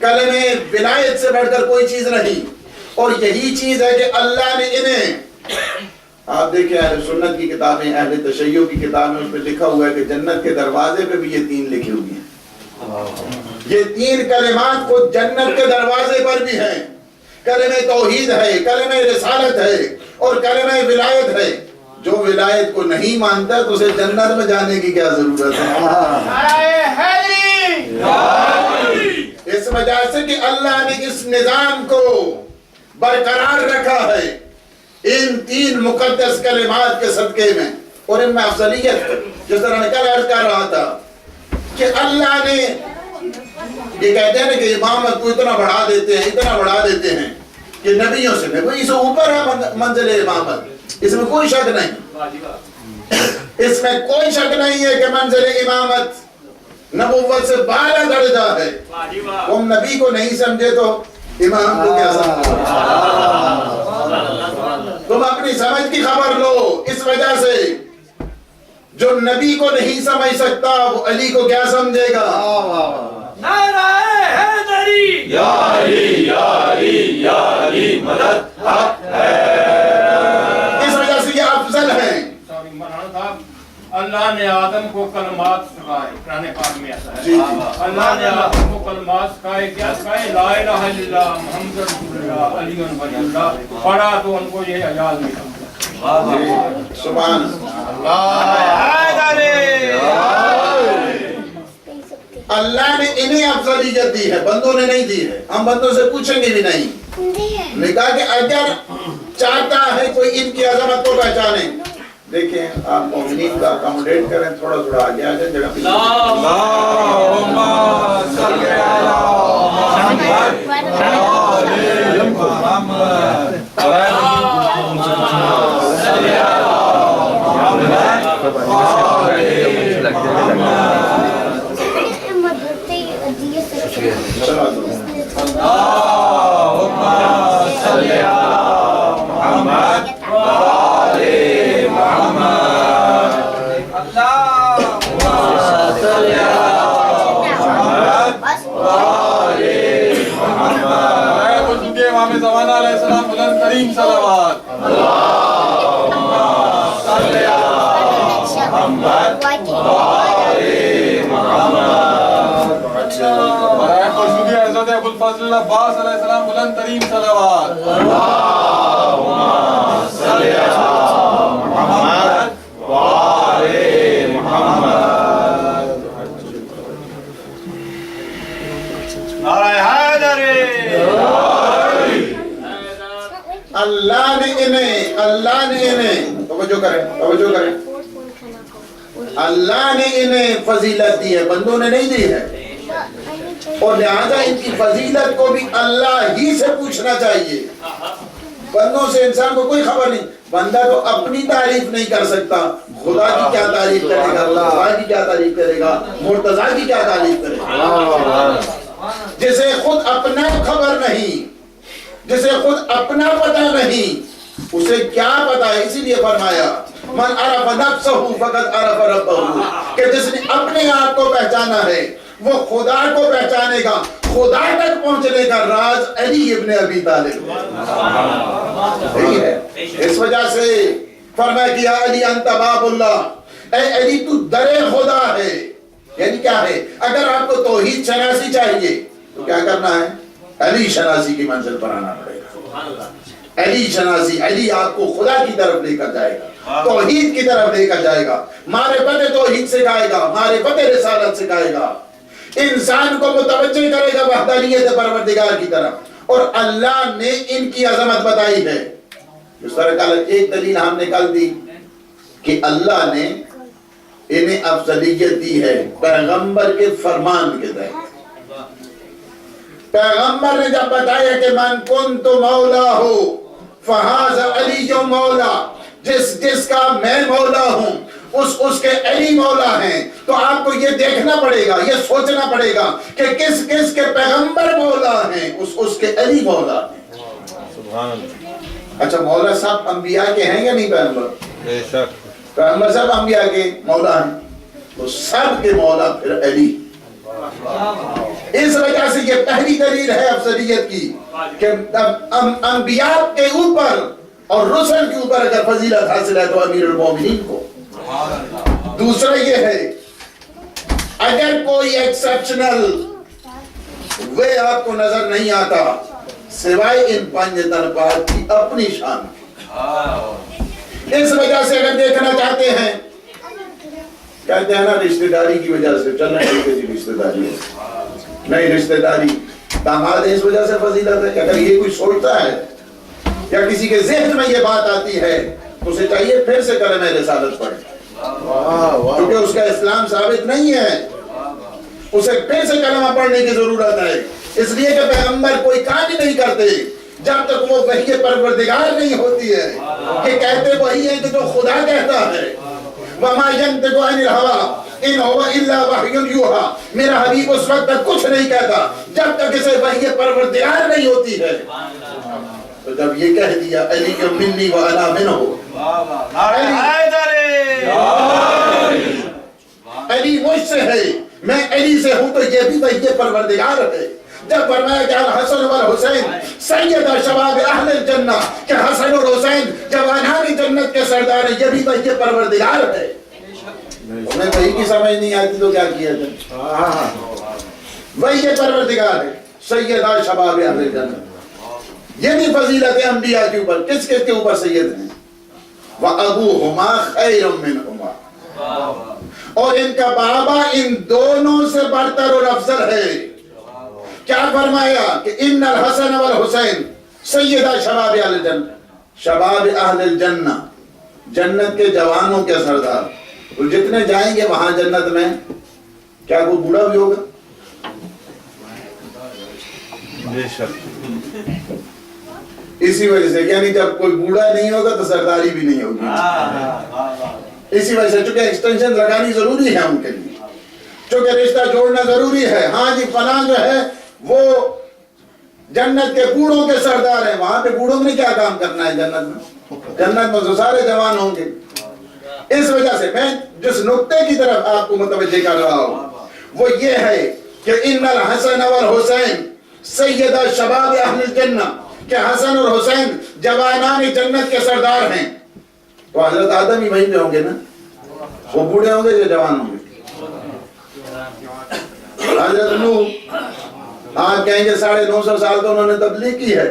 کلمہ ولایت سے بڑھ کر کوئی چیز نہیں، اور یہی چیز ہے کہ اللہ نے انہیں، آپ دیکھیں اہل سنت کی کتابیں، اہل تشیع کی کتابیں، اس پہ لکھا ہوا ہے کہ جنت کے دروازے پہ بھی یہ 3 لکھی ہوئی ہیں۔ یہ 3 کلمات کو جنت کے دروازے پر بھی ہیں، کلمہ توحید ہے، کلمہ رسالت ہے اور کلمہ ولایت ہے۔ جو ولایت کو نہیں مانتا تو اسے جنت میں جانے کی کیا ضرورت ہے؟ اس وجہ سے کہ اللہ نے اس نظام کو برقرار رکھا ہے ان 3 مقدس کلمات کے صدقے میں، اور ان میں افضلیت، جس طرح میں کل عرض کر رہا تھا کہ اللہ نے یہ کہتے ہیں کہ امامت کو اتنا بڑھا دیتے ہیں کہ نبیوں سے اوپر ہے منزل امامت، اس میں کوئی شک نہیں، اس میں کوئی شک نہیں ہے کہ منزل امامت نبوت سے بالا درجہ ہے۔ تم نبی کو نہیں سمجھے تو امام کو کیا سمجھو؟ تم اپنی سمجھ کی خبر لو۔ اس وجہ سے جو نبی کو نہیں سمجھ سکتا وہ علی کو کیا سمجھے گا؟ نعرہ حیدری، یا علی یا علی یا علی مدد حق ہے۔ اس وجہ سے یہ افضل ہیں۔ اللہ نے آدم کو کلمات سکھائے، قرآن پاک میں ایسا ہے، اللہ نے آدم کو کلمات سکھائے، کیا سکھائے؟ لا الہ الا اللہ محمد رسول اللہ علی ولی اللہ، پڑھا تو ان کو یہ یاد نہیں تھا۔ سبحان اللہ نے انہیں افضلیت دی ہے، بندوں نے نہیں دی ہے۔ ہم بندوں سے پوچھیں گے بھی نہیں۔ نے کہا کہ اگر چاہتا ہے کوئی ان کی عظمت کو پہچانے، دیکھیں آپ مومنین کا اکاموڈیٹ کریں، تھوڑا تھوڑا آگے آ جائیں جگہ پہ۔ اللہم صلی علی محمد، زمانہ علیہ السلام بلند ترین صلوات، اللہم صلی علی محمد و آل محمد۔ برائے خوشنودی حضرت ابوالفضل عباس علیہ السلام بلند ترین صلوات، اللہم صلی علی محمد و آل محمد۔ نعرہ حیدری، اللہ نے انہیں توجہ کریں اللہ نے انہیں فضیلت دی ہے، بندوں نے نہیں دی ہے، اور لہذا ان کی فضیلت کو بھی اللہ ہی سے پوچھنا چاہیے۔ بندوں سے انسان کو کوئی خبر نہیں، بندہ تو اپنی تعریف نہیں کر سکتا، خدا کی کیا تعریف کرے گا، خدا کی کیا تعریف کرے گا، مرتضیٰ کی کیا تعریف کرے گا؟ جسے خود اپنا خبر نہیں، جسے خود اپنا پتہ نہیں، اسے کیا پتا ہے؟ اسی لیے فرمایا من عرف نفسہ فقد عرف ربہ، کہ جس نے اپنے آپ کو پہچانا ہے وہ خدا کو پہچانے گا۔ خدا تک پہنچنے کا راز علی ابن ابی طالب ہے۔ اس وجہ سے فرمایا کہ یا علی انت باب اللہ، اے علی تو در خدا ہے۔ یعنی کیا ہے؟ اگر آپ کو توحید شناسی چاہیے تو کیا کرنا ہے؟ علی شناسی کی منزل پر آنا پڑے گا۔ علی شناسی، علی آپ کو خدا کی طرف لے کر جائے گا، توحید کی طرف لے کر جائے گا، معرفت توحید سکھائے گا، معرفت رسالت سکھائے گا، انسان کو متوجہ کرے گا وحدانیت پروردگار کی طرف۔ اور اللہ نے ان کی عظمت بتائی ہے۔ اس طرح کا ایک دلیل ہم نے کل دی کہ اللہ نے انہیں افضلیت دی ہے پیغمبر کے فرمان کے تحت۔ پیغمبر نے جب بتایا کہ من کنت مولا ہو فہذا علی جو مولا، جس کا میں مولا ہوں اس کے علی مولا ہیں، تو آپ کو یہ دیکھنا پڑے گا، یہ سوچنا پڑے گا کہ کس کس کے پیغمبر مولا ہیں، اس کے علی مولا ہیں۔ سبحان اللہ۔ اچھا مولا صاحب انبیاء کے ہیں یا نہیں پیغمبر؟ بے شک۔ پیغمبر صاحب انبیاء کے مولا ہیں، تو سب کے مولا پھر علی۔ اس وجہ سے یہ پہلی دلیل ہے افضلیت کی کہ انبیاء کے اوپر اور رسل کے اوپر اگر فضیلت حاصل ہے تو امیر المومنین کو۔ دوسرا یہ ہے اگر کوئی ایکسپشنل وے آپ کو نظر نہیں آتا سوائے ان 5 طلبات کی اپنی شان، اس وجہ سے اگر دیکھنا چاہتے ہیں، کہتے ہیں نا رشتہ داری کی وجہ سے، چلنا ٹھیک ہے جی رشتہ داری ہے، نہیں رشتہ داری داماد اس وجہ سے فضیلت ہے۔ اگر یہ کوئی سوچتا ہے یا کسی کے ذہن میں یہ بات آتی ہے تو اسے چاہیے پھر سے کلمہ رسالت پڑھے، کیونکہ اس کا اسلام ثابت نہیں ہے، اسے پھر سے کلمہ پڑھنے کی ضرورت ہے۔ اس لیے کہ پیغمبر کوئی کام ہی نہیں کرتے جب تک وہ وحی پروردگار نہیں ہوتی ہے، کہ کہتے وہی ہے کہ جو خدا کہتا ہے، وَمَا يَنْتِقُ عَنِ الْهَوَىٰ إِنْ هُوَ إِلَّا وَحْيٌ يُوحَىٰ، میرا حبیب اس وقت تک کچھ نہیں کہتا جب تک اسے وحی پروردگار نہیں ہوتی ہے۔ تو جب یہ کہہ دیا علی منی وَأَنَا مِنْهُ، علی مجھ سے ہے میں علی سے ہوں، تو یہ بھی وحی پروردگار ہے۔ جب فرمایا کہ الحسن والحسین سید شباب اہل الجنہ، کہ حسن اور حسین جوانان جنت کے سردار ہیں، یہ بھی وحی پروردگار ہے۔ انہیں وحی کی سمجھ نہیں آتی تو کیا کیا جائے؟ وحی پروردگار ہے، سید شباب اہل الجنہ۔ یہ بھی فضیلت انبیاء کے اوپر، کس کس کے اوپر سید ہیں؟ وَأَبُوهُمَا خَيْرٌ مِّنْهُمَا، اور ان کا بابا ان دونوں سے برتر اور افضل ہے۔ کیا فرمایا کہ ان الحسن والحسین سیدہ شباب اہل الجنہ، شباب اہل الجنہ، جنت کے جوانوں کے سردار۔ تو جتنے جائیں گے وہاں جنت میں، کیا کوئی بوڑھا بھی ہوگا؟ بے شک۔ اسی وجہ سے یعنی جب کوئی بوڑھا نہیں ہوگا تو سرداری بھی نہیں ہوگی۔ اسی وجہ سے چونکہ ایکسٹینشن لگانی ضروری ہے ان کے لیے، چونکہ رشتہ جوڑنا ضروری ہے۔ ہاں جی فلاں جو ہے وہ جنت کے بوڑھوں کے سردار ہیں، وہاں پہ بوڑھوں نے کیا کام کرنا ہے جنت میں؟ جنت میں تو سارے جوان ہوں گے۔ اس وجہ سے میں جس نقطے کی طرف آپ کو متوجہ کر رہا ہوں وہ یہ ہے کہ ان الحسن والحسین سیدہ شباب اہل الجنہ، کہ حسن اور حسین جوانان جنت کے سردار ہیں۔ تو حضرت آدم ہی وہیں پہ ہوں گے نا، وہ بوڑھے ہوں گے یا جوان ہوں گے؟ حضرت نوح آپ کہیں گے 950 سال تو انہوں نے تبلیغ کی ہے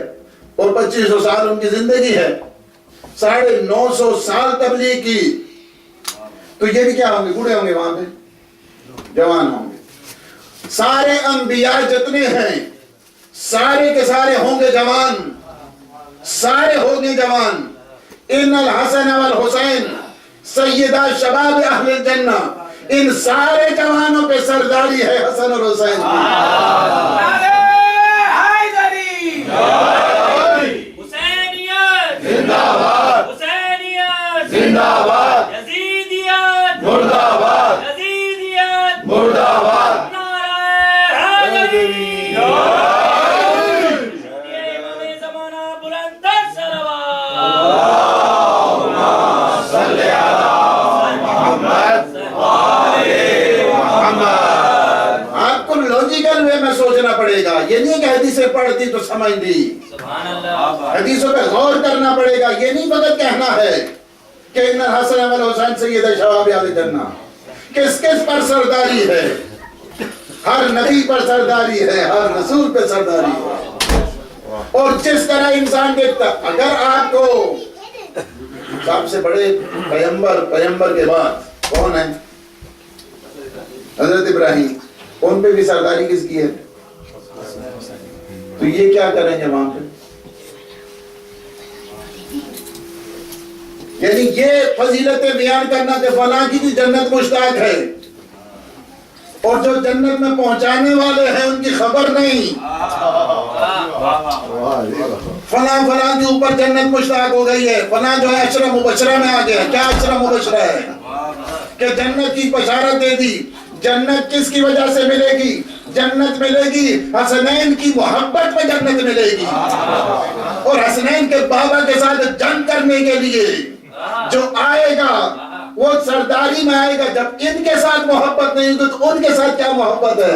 اور 2500 سال ان کی زندگی ہے، 950 سال تبلیغ کی، تو یہ بھی کیا ہوں گے؟ بوڑھے ہوں گے، وہاں پہ جوان ہوں گے۔ سارے انبیاء جتنے ہیں سارے کے سارے ہوں گے جوان، سارے ہوں گے جوان۔ ان الحسن والحسین سیدہ شباب اہل الجنہ، ان سارے جوانوں پہ سرداری ہے حسن اور حسین کی. نعرہ حیدری حسینیت زندہ باد حسینیت زندہ باد یزیدیت مردہ باد یزیدیت مردہ باد نعرہ حیدری امام زمانہ بلند تر صلوات صلی علی محمد آپ کو لوجیکل وے میں سوچنا پڑے گا. یہ نہیں کہ حدیثیں پڑھتی تو سمجھ لی. سبحان اللہ حدیثوں پہ غور کرنا پڑے گا. یہ نہیں فقط کہنا ہے کہ ان الحسن والحسین سید شباب اہل جنہ. کس کس پر سرداری ہے؟ ہر نبی پر سرداری ہے, ہر رسول پہ سرداری ہے. اور جس طرح انسان دیکھتا, اگر آپ کو سب سے بڑے پیغمبر کے بعد کون ہے؟ حضرت ابراہیم. ان پہ بھی سرداری کس کی ہے؟ تو یہ کیا کریں گے وہاں پہ؟ یعنی یہ فضیلتیں بیان کرنا کہ فلاں کی جنت مشتاق ہے, اور جو جنت میں پہنچانے والے ہیں ان کی خبر نہیں. فلاں کے اوپر جنت مشتاق ہو گئی ہے, فلاں جو ہے عشرہ مبشرہ میں آ گیا. کیا عشرہ مبشرہ ہے؟ کہ جنت کی بشارت دے دی. جنت کس کی وجہ سے ملے گی؟ جنت ملے گی حسنین کی محبت میں جنت ملے گی. اور حسنین کے بابا کے ساتھ جنگ کرنے کے لیے جو آئے گا وہ سرداری میں آئے گا. جب ان کے ساتھ محبت نہیں ہوگی تو ان کے ساتھ کیا محبت ہے؟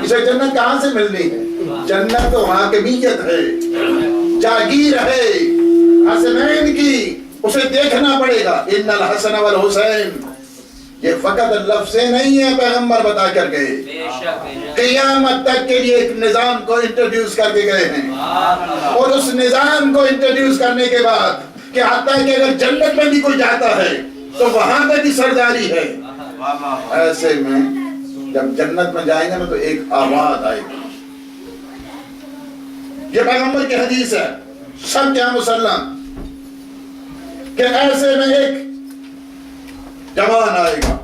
اسے جنت کہاں سے ملنی ہے؟ جنت تو وہاں کی میت ہے, جاگیر ہے حسنین کی. اسے دیکھنا پڑے گا. ان الحسن والحسین یہ فقط لفظ نہیں ہے, پیغمبر بتا کر گئے. قیامت تک کے لیے ایک نظام کو انٹروڈیوس کر کے گئے ہیں. اور اس نظام کو انٹروڈیوس کرنے کے بعد کہ حتیٰ کہ اگر جنت میں بھی کوئی جاتا ہے تو وہاں پہ بھی سرداری ہے. ایسے میں جب جنت میں جائیں گے نا تو ایک آواز آئے گی. یہ پیغمبر کی حدیث ہے سب کیا مسلم, کہ ایسے میں ایک جوان آئے گا.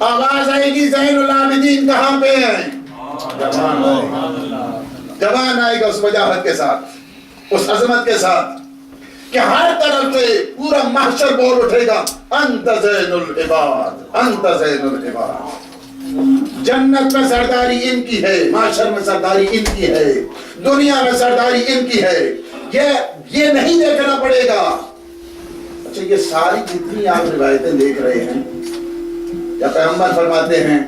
آواز آئے گی زین العابدین کہاں پہ ہیں؟ جوان آئے گا اس وجاہت کے ساتھ, اس عظمت کے ساتھ کہ ہر طرف سے پورا محشر بول اٹھے گا انت زین العباد, انت زین العباد. جنت میں سرداری ان کی ہے, محشر میں سرداری ان کی ہے, دنیا میں سرداری ان کی ہے. یہ نہیں دیکھنا پڑے گا. اچھا, یہ ساری جتنی آپ روایتیں دیکھ رہے ہیں یا پیغمبر فرماتے ہیں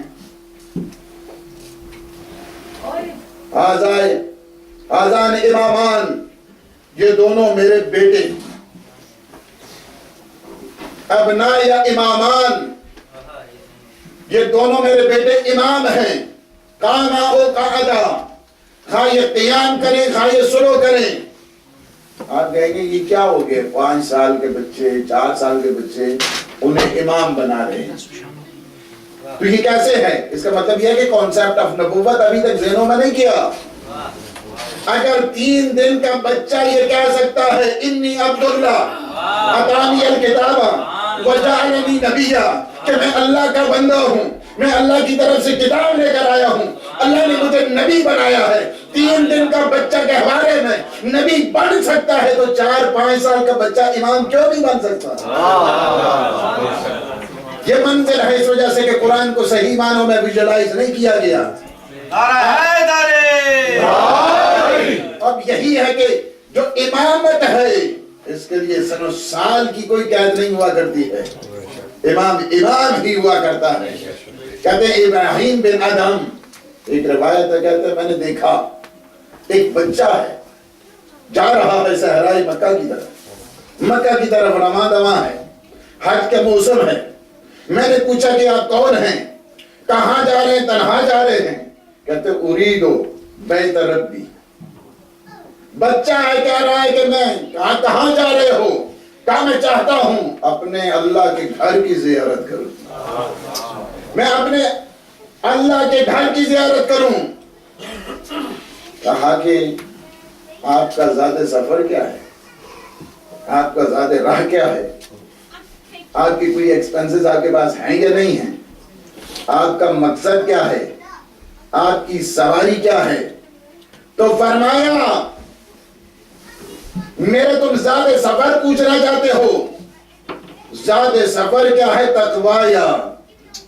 آزان امامان, یہ دونوں میرے بیٹے, ابنا یا امامان, یہ دونوں میرے بیٹے امام ہیں. کانا او قعدا, خواہ یہ قیام کریں خواہ یہ سلو کریں. آپ کہیں گے یہ کیا ہو گئے, 5 سال کے بچے 4 سال کے بچے انہیں امام بنا رہے ہیں, تو یہ کیسے ہے؟ اس کا مطلب یہ ہے کہ کانسیپٹ آف نبوت ابھی تک ذہنوں میں نہیں کیا. اگر 3 دن کا بچہ یہ کہہ سکتا ہے انی عبداللہ اتانی الکتاب وجعلنی نبیا, کہ میں اللہ کا بندہ ہوں, میں اللہ کی طرف سے کتاب لے کر آیا ہوں, اللہ نے مجھے نبی بنایا ہے. 3 دن کا بچہ گہوارے میں نبی بن سکتا ہے تو 4-5 سال کا بچہ امام کیوں نہیں بن سکتا؟ یہ منزل ہے اس وجہ سے کہ قرآن کو صحیح معنوں میں ویژوائز نہیں کیا گیا. اب یہی ہے کہ جو امامت ہے اس کے لیے سن و سال کی کوئی قید نہیں ہوا کرتی ہے. امام ہی ہوا کرتا ہے. کہتے ہیں ابراہیم بن ادم, ایک روایت ہے, کہتے ہیں میں نے دیکھا ایک بچہ ہے جا رہا ہے صحرائی مکہ کی طرف رواں دواں ہے, حج کے موسم ہے. میں نے پوچھا کہ آپ کون ہیں, کہاں جا رہے ہیں؟ تنہا جا رہے ہیں. کہتے اریدو بیت ربی. بچہ ہے کہہ رہا ہے کہ میں کہاں جا رہے ہو؟ کہا میں چاہتا ہوں اپنے اللہ کے گھر کی زیارت کروں, میں اپنے اللہ کے گھر کی زیارت کروں. کہا کہ آپ کا ذات سفر کیا ہے, آپ کا ذات راہ کیا ہے؟ آپ کی کوئی ایکسپینسز آپ کے پاس ہیں یا نہیں ہیں؟ آپ کا مقصد کیا ہے؟ آپ کی سواری کیا ہے؟ تو فرمایا میرے تم زیادہ سفر پوچھنا چاہتے ہو. زیادہ سفر کیا ہے؟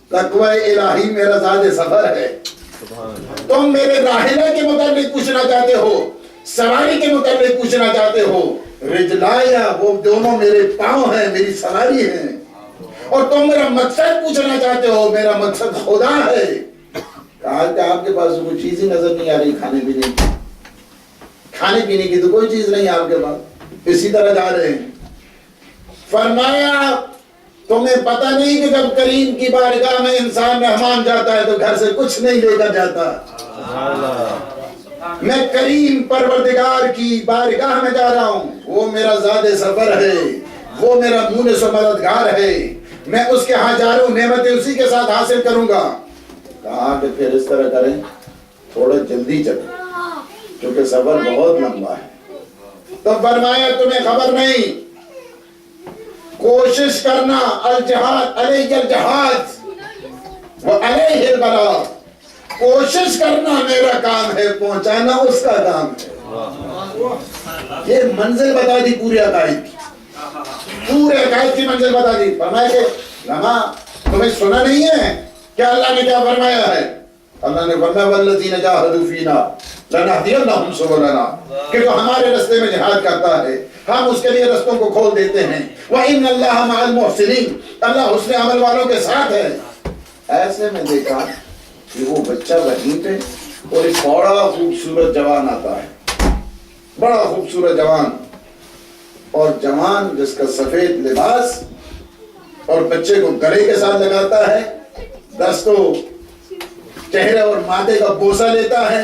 تقوی الہی میرا زیادہ سفر ہے. تم میرے راحلہ کے متعلق پوچھنا چاہتے ہو، سواری کے متعلق پوچھنا چاہتے ہو. رجلایا وہ دونوں میرے پاؤں ہیں، میری سواری ہیں. اور تم میرا مقصد پوچھنا چاہتے ہو، میرا مقصد خدا ہے. کہا کہ آپ کے پاس کوئی چیز ہی نظر نہیں آ رہی کھانے پینے کی. کھانے پینے کی تو کوئی چیز نہیں آپ کے پاس، اسی طرح جا رہے ہیں. فرمایا تمہیں پتہ نہیں کہ جب کریم کی بارگاہ میں انسان مہمان جاتا ہے تو گھر سے کچھ نہیں لے کر جاتا. میں کریم پروردگار کی بارگاہ میں جا رہا ہوں، وہ میرا زیادہ سفر ہے، وہ میرا مونس و مددگار ہے. میں اس کے ہاں جا رہا ہوں، نعمتیں اسی کے ساتھ حاصل کروں گا. کہا کہ پھر اس طرح کریں، تھوڑا جلدی چلیں کیونکہ سفر بہت لمبا ہے. تو فرمایا تمہیں خبر نہیں، کوشش کرنا. الجہاد علیہ الجہاد وعلیہ البلاغ. کوشش کرنا میرا کام ہے، پہنچانا اس کا کام ہے. یہ منزل بتا دی پورے عقائد کی، پورے عقائد کی منزل بتا دی. فرمایا کہ لما تمہیں سنا نہیں ہے کہ اللہ نے کیا فرمایا ہے؟ اللہ نے فرمایا والذین جاہدوا فینا لنہدینہم سبلنا، کہ جو ہمارے راستے میں جہاد کرتا ہے ہم اس کے لیے رستوں کو کھول دیتے ہیں. وَإِنَّ اللَّهَ مَعَ الْمُحْسِنِينَ، اللہ حسن عمل والوں کے ساتھ ہے. ایسے میں دیکھا کہ وہ بچہ وہیں پہ اور ایک بڑا خوبصورت جوان آتا ہے، بڑا خوبصورت جوان. اور جوان جس کا سفید لباس اور بچے کو گلے کے ساتھ لگاتا ہے، دستوں چہرے اور ماتھے کا بوسہ لیتا ہے.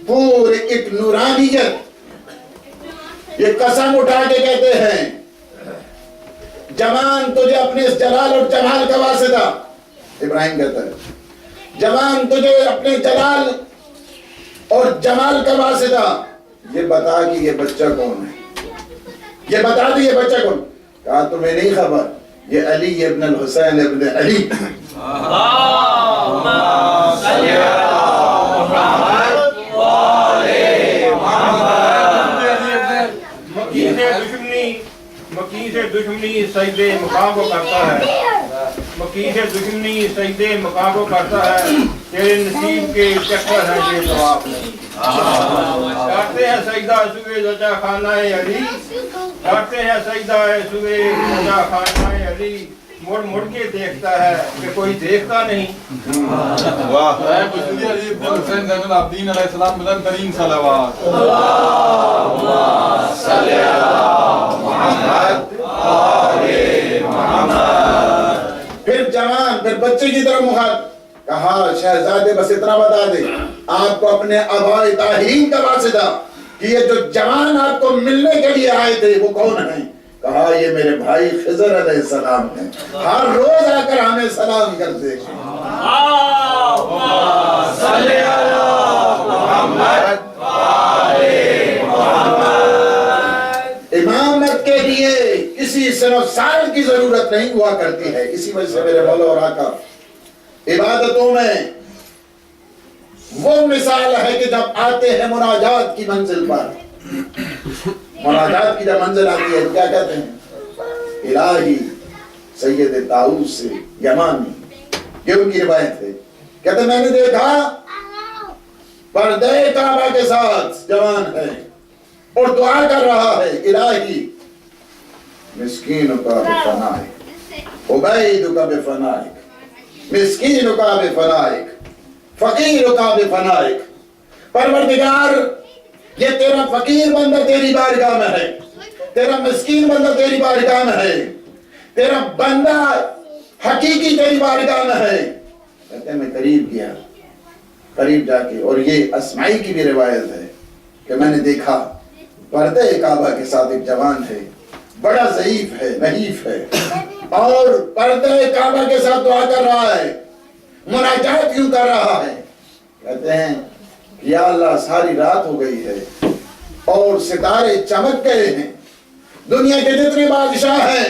پورے ایک نورانیت. یہ قسم اٹھا کے کہتے ہیں جوان تجھے اپنے اس جلال اور جمال کا واسطہ، ابراہیم کہتا ہے جوان تجھے اپنے جلال اور جمال کا واسطہ یہ بتا کہ یہ بچہ کون ہے، یہ بتا دے یہ بچہ کون. کہا تمہیں نہیں خبر، یہ علی ابن الحسین ابن علی. مکی سے دشمنی سجدے مقام کو کرتا ہے، مکی سے دشمنی سجدے مقام کو کرتا ہے. تیرے نصیب کے چکر ہیں یہ طواف نہیں. کرتے ہیں سجدہ سوئے رضا خانہ علی، کرتے ہیں سجدہ سوئے رضا خانہ علی. مڑ مڑ کے دیکھتا ہے کہ کوئی دیکھتا نہیں. واہ علی ابن حسین زین العابدین علیہ السلام بلند ترین صلوات. اللہم صلی علی محمد آل محمد. پھر جوان، پھر بچے کی طرف مخاطب. کہا شہزادے بس اتنا بتا دے آپ کو اپنے آباء طاہرین کا واسطہ کہ یہ جو جوان آپ کو ملنے کے لیے آئے تھے وہ کون ہیں؟ کہا یہ میرے بھائی خضر علیہ السلام ہیں، ہر روز آ کر ہمیں سلام کرتے ہیں. صلی علی محمد آل محمد. امامت کے لیے کسی سن و سال کی ضرورت نہیں ہوا کرتی ہے. اسی وجہ سے میرے مولا اور آقا عبادتوں میں وہ مثال ہے کہ جب آتے ہیں مناجات کی منزل پر، مناجات کی جب منزل آتی ہے کیا کہتے ہیں؟ الہی سید طاؤس سے یمانی، یہ ان کی روایت ہے. کہتے ہیں میں نے دیکھا پردے کعبہ کے ساتھ جوان ہے اور دعا کر رہا ہے الہی مسکین کا بفنائک، عبید کا بفنائک، مسکین کا بفنائک، فقیر کا بفنائک. پروردگار یہ تیرا فقیر بندہ تیری بارگاہ میں ہے، تیرا مسکین بندہ تیری بارگاہ میں ہے، تیرا بندہ حقیقی تیری بارگاہ میں ہے. کہتے ہیں میں قریب گیا، قریب جا کے، اور یہ اسماعی کی بھی روایت ہے کہ میں نے دیکھا پردے کعبہ کے ساتھ ایک جوان ہے، بڑا ضعیف ہے، نحیف ہے، اور پردے کعبہ کے ساتھ دعا کر رہا ہے، مناجات کیوں کر رہا ہے؟ کہتے ہیں یا اللہ ساری رات ہو گئی ہے اور ستارے چمک گئے ہیں، دنیا کے جتنے بادشاہ ہیں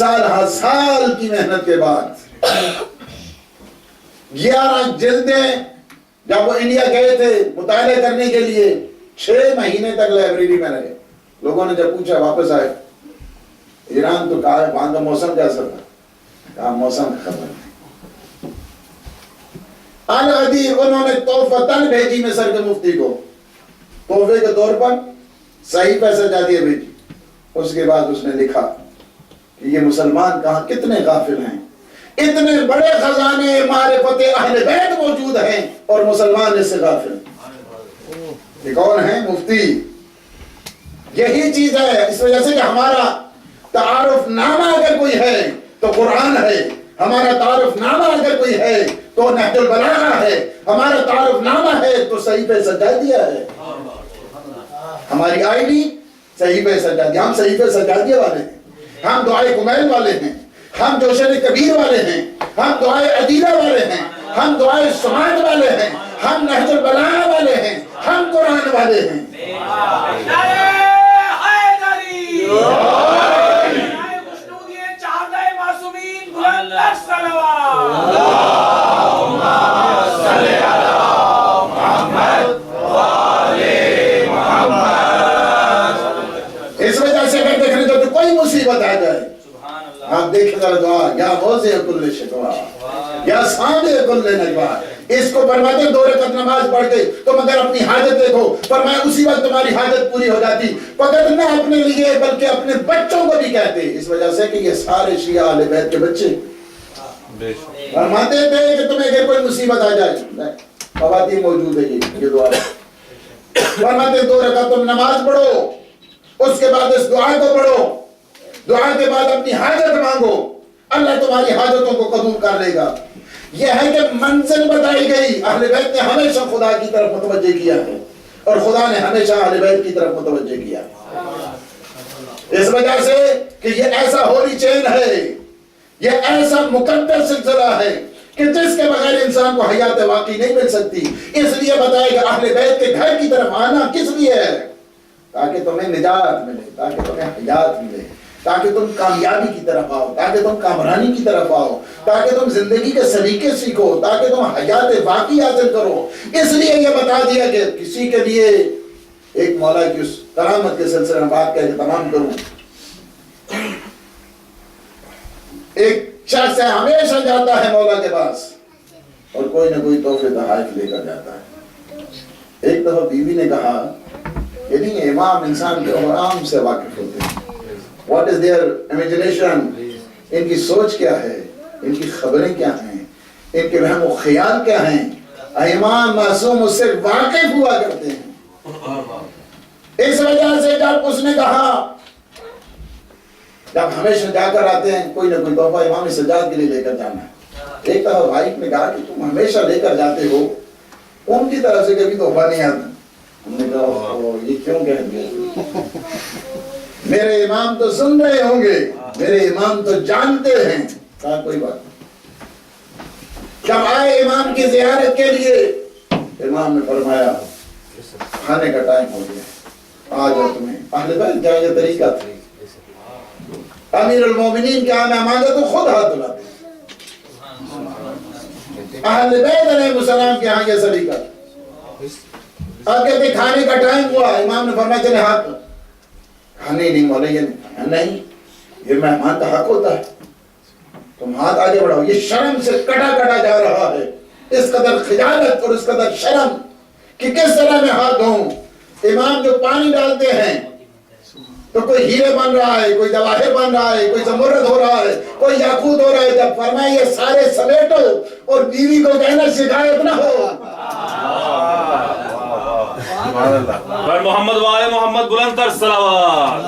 سال ہر سال کی محنت کے بعد 11 جلدیں جب وہ انڈیا گئے تھے مطالعہ کرنے کے لیے 6 مہینے تک لائبریری میں رہے. لوگوں نے جب پوچھا واپس آئے ایران تو کہا وہاں کا موسم کیسا تھا؟ کہا موسم کا خبر نہیں. الغدیر انہوں نے تحفتاً بھیجی مصر کے مفتی کو تحفے کے طور پر صحیح پیسہ جاتیہ بھیجی. اس کے بعد اس نے لکھا کہ یہ مسلمان کہاں کتنے غافل ہیں, اتنے بڑے خزانے معرفت اہل بیت موجود ہیں اور مسلمان اس سے غافل ہیں. یہ کون ہیں؟ مفتی. یہی چیز ہے. اس وجہ سے کہ ہمارا تعارف نامہ اگر کوئی ہے تو قرآن ہے, ہمارا تعارف نامہ اگر کوئی ہے تو نہج البلاغہ ہے, ہمارا تعارف نامہ ہے تو صحیفہ سجادیہ ہے. ہماری آئی ڈی صحیفہ سجادیہ. ہم صحیفہ سجادیہ والے ہیں, ہم دعائے کمیل والے ہیں, ہم جوشن کبیر والے ہیں, ہم دعائے عدیدہ والے ہیں, ہم دعائے سماعت والے ہیں, ہم نہج البلاغہ والے ہیں, ہم قرآن والے ہیں. اس وجہ سے اگر دیکھنے تو کوئی مصیبت آ جائے آپ دیکھیں ذرا دعا یا موضع کل شکوا یا سامع کل نجوا. اس کو فرماتے ہیں 2 رکعت نماز پڑھ کے تو مگر اپنی حاجت دیکھو, فرمایا اسی وقت تمہاری حاجت پوری ہو جاتی. فقط نہ اپنے لیے بلکہ اپنے بچوں کو بھی کہتے. اس وجہ سے کہ یہ سارے شیعہ اہل بیت کے بچے فرماتے تھے کہ تمہیں اگر کوئی مصیبت آ جائے, خواتین موجود ہے یہ دعا, فرماتے 2 رکعت تم نماز پڑھو, اس کے بعد اس دعا کو پڑھو, دعا کے بعد اپنی حاجت مانگو, اللہ تمہاری حاجتوں کو قبول کر لے گا. یہ ہے کہ منزل بتائی گئی. اہل بیت نے ہمیشہ خدا کی طرف متوجہ کیا ہے اور خدا نے ہمیشہ اہل بیت کی طرف متوجہ کیا ہے. اس وجہ سے کہ یہ ایسا ہولی چین ہے, یہ ایسا مقدس سلسلہ ہے کہ جس کے بغیر انسان کو حیات واقعی نہیں مل سکتی. اس لیے بتائے گا اہل بیت کے گھر کی طرف آنا کس لیے ہے؟ تاکہ تمہیں نجات ملے, تاکہ تمہیں حیات ملے, تاکہ تم کامیابی کی طرف آؤ, تاکہ تم کامرانی کی طرف آؤ, تاکہ تم زندگی کے سلیقے سیکھو, تاکہ تم حیات واقعی حاصل کرو. اس لیے یہ بتا دیا کہ کسی کے لیے ایک مولا کی اس کرامت کے سلسلے میں بات کہہ کے تمام کروں. ایک شخص ہمیشہ جاتا ہے مولا کے پاس اور کوئی نہ کوئی تحفے تحائف لے کر جاتا ہے. ایک دفعہ بیوی نے کہا کہ نہیں, امام انسان کے احرام سے واقف ہوتے ہیں. What is their imagination? ان کی سوچ کیا ہے, ان کی خبریں کیا ہیں, ان کے وہم و خیال کیا ہیں. امام معصوم اس سے واقف ہوا کرتے ہیں. اس وجہ سے جب اس نے کہا, جب ہمیشہ جا کر آتے ہیں کوئی نہ کوئی تحفہ امام سجاد کے لیے لے کر جانا ہے. ایک دفعہ بھائی نے کہا کہ تم ہمیشہ لے کر جاتے ہو, ان کی طرف سے کبھی تحفہ نہیں آتا. ہم نے کہا یہ کیوں کہہ دیا؟ میرے امام تو سن رہے ہوں گے, میرے امام تو جانتے ہیں. کہا کوئی بات نہیں. جب آئے امام کی زیارت کے لیے, امام نے فرمایا کھانے کا ٹائم ہو گیا, آ جاؤ. تمہیں اہل بیت کا یہ طریقہ تھا. امیر المومنین کے آنے مانگے تو خود ہاتھ دلاتے. اہل بیت علیہ السلام کے ہاں یہ طریقہ تھا. اب کہتے کھانے کا ٹائم ہوا, امام نے فرمایا چلے ہاتھ دو. کھانے نہیں مولا, یہ نہیں, یہ مہمان کا حق ہوتا ہے, تم ہاتھ آگے بڑھاؤ. یہ شرم سے کٹا کٹا جا رہا ہے, اس قدر خجالت اور اس قدر شرم کہ کس طرح میں ہاتھ دھوں. امام جو پانی ڈالتے ہیں تو کوئی ہیرے بن رہا ہے, کوئی جواہر بن رہا ہے, کوئی زمرد ہو رہا ہے, کوئی یاقوت ہو رہا ہے. جب فرمائے یہ سارے سمیٹو اور بیوی کو کہنا شکایت نہ ہو. پر محمد والے محمد بلند تر صلوات.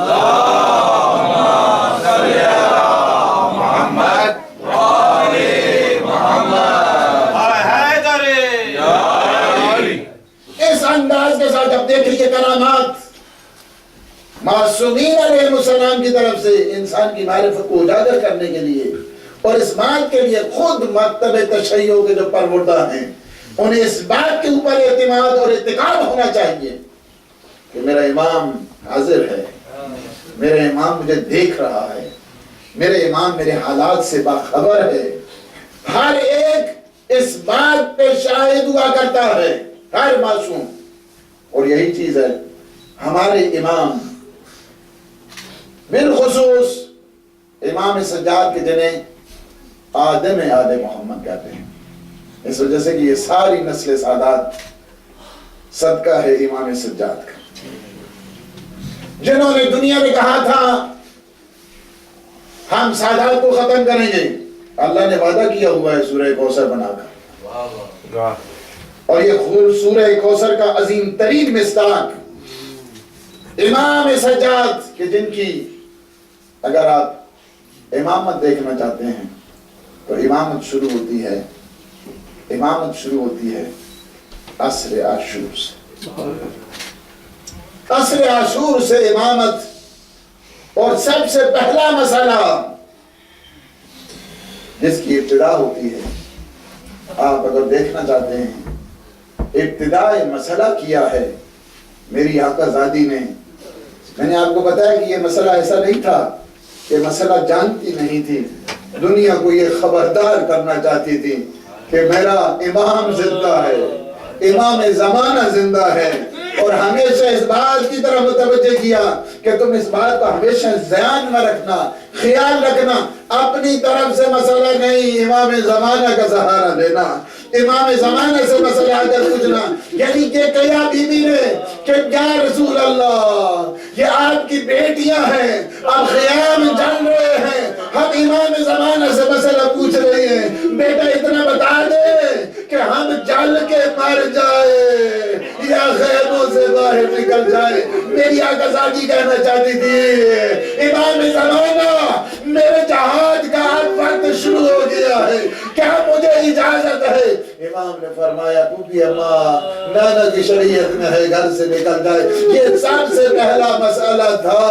اس انداز کے ساتھ جب دیکھیے کرامات معصومین علیہ السلام کی طرف سے انسان کی معرفت کو اجاگر کرنے کے لیے اور اس بات کے لیے خود مکتب تشیع کے جو پروردہ ہیں انہیں اس بات کے اوپر اعتماد اور اعتقاد ہونا چاہیے کہ میرا امام حاضر ہے, میرا امام مجھے دیکھ رہا ہے, میرے امام میرے حالات سے باخبر ہے، ہر ایک اس بات پہ شاہد ہوا کرتا ہے، ہر معصوم. اور یہی چیز ہے ہمارے امام، بالخصوص امام سجاد کے جنہیں آدم محمد کہتے ہیں، اس وجہ سے کہ یہ ساری نسل سادات صدقہ ہے امام سجاد کا، جنہوں نے دنیا میں کہا تھا ہم سادات کو ختم کریں گے. اللہ نے وعدہ کیا ہوا ہے سورہ کوثر بنا کر، اور یہ سورہ کوثر کا عظیم ترین مصداق امام سجاد کہ جن کی اگر آپ امامت دیکھنا چاہتے ہیں تو امامت شروع ہوتی ہے عصر عاشور سے. عصر عاشور سے امامت. اور سب سے پہلا مسئلہ جس کی ابتدا ہوتی ہے، آپ اگر دیکھنا چاہتے ہیں ابتدائی مسئلہ کیا ہے میری آقا زادی نے. میں نے آپ کو بتایا کہ یہ مسئلہ ایسا نہیں تھا کہ مسئلہ جانتی نہیں تھی، دنیا کو یہ خبردار کرنا چاہتی تھی کہ میرا امام زندہ ہے، امام زمانہ زندہ ہے. اور ہمیشہ اس بات کی طرف متوجہ کیا کہ تم اس بات کو ہمیشہ ذہن میں رکھنا، خیال رکھنا، اپنی طرف سے مسئلہ نہیں، امام زمانہ کا سہارا لینا، امام زمانہ سے مسئلہ آ کر پوچھنا. یعنی کہ کیا بی بی نے کہ یا رسول اللہ یہ آپ کی بیٹیاں ہیں، اب خیام جل رہے ہیں، ہم امام زمانہ سے مسئلہ پوچھ رہے ہیں، بیٹا اتنا بتا دے کہ ہم جل کے مر جائے یا خیموں سے باہر نکل جائے. میری آقا زادی کہنا چاہتی تھی امام زمانہ میرے جہاد کا اب وقت شروع ہو گیا ہے، کیا مجھے اجازت ہے؟ امام نے فرمایا پوپی اماں نانا کی شریعت میں ہے، گھر سے نکل جائے. یہ سب سے پہلا مسئلہ تھا.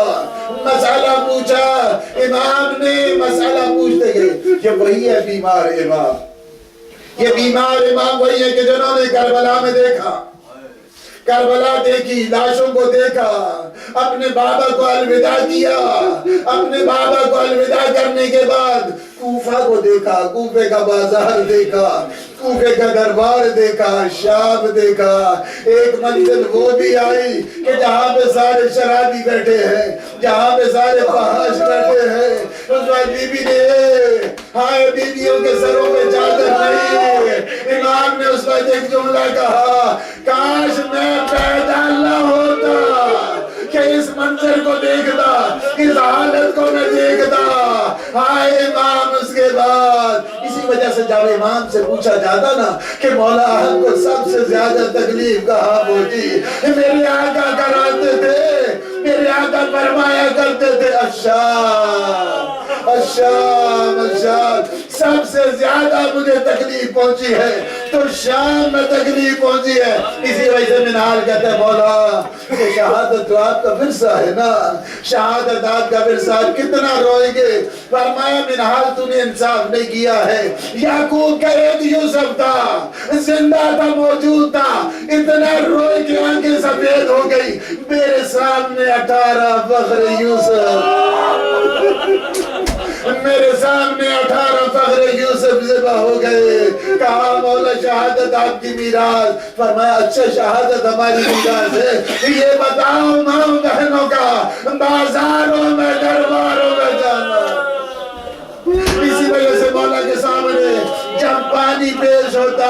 مسئلہ پوچھا امام نے، مسئلہ پوچھتے گئے کہ وہی ہے بیمار امام، یہ بیمار امام وہی ہے کہ جنہوں نے کربلا میں دیکھا، کربلا دیکھی، لاشوں کو دیکھا، اپنے بابا کو الوداع کیا، اپنے بابا کو الوداع کرنے کے بعد کوفہ کو دیکھا، کوفے کا بازار دیکھا، کوفے کا دربار دیکھا، شام دیکھا. ایک منزل وہ بھی آئی کہ جہاں پہ سارے شرابی بیٹھے ہیں، جہاں پہ سارے فحاش بیٹھے ہیں. اس وقت بی بی نے ہائے بیویوں کے سروں پہ چادر نہیں. امام نے اس وقت ایک جملہ کہا کاش میں پیدا نہ ہوتا کہ اس منظر کو دیکھتا، اس حالت کو میں دیکھتا. ہائے امام. اس کے بعد اسی وجہ سے جب امام سے پوچھا جاتا نا کہ مولا احد کو سب سے زیادہ تکلیف کہاں پہنچی، میرے آقا کراتے تھے، میرے آقا فرمایا کرتے تھے الشام الشام الشام. سب سے زیادہ مجھے تکلیف پہنچی ہے تو شام میں تکلیف پہنچی ہے. اسی وجہ سے منہال کہتے ہیں مولا کہ شہادت تو آپ کا ورثہ ہے نا، شہادت آپ کا ورثہ، کتنا روئیں گے. فرمایا منہال تو نے انصاف نہیں کیا ہے. یعقوب کا ایک یوسف تھا، زندہ تھا، موجود تھا، اتنا روئے کہ آنکھیں سفید ہو گئی. میرے سامنے 18 فخر یوسف، میرے سامنے 18 فخر یوسف ذبح ہو گئے. کہا مولا شہادت آپ کی میراث. فرمایا اچھا شہادت ہماری میراث ہے، یہ بتاؤ ماں بہنوں کا بازاروں میں درباروں میں جانا. اسی وجہ سے مولا کے سامنے جب پانی پیش ہوتا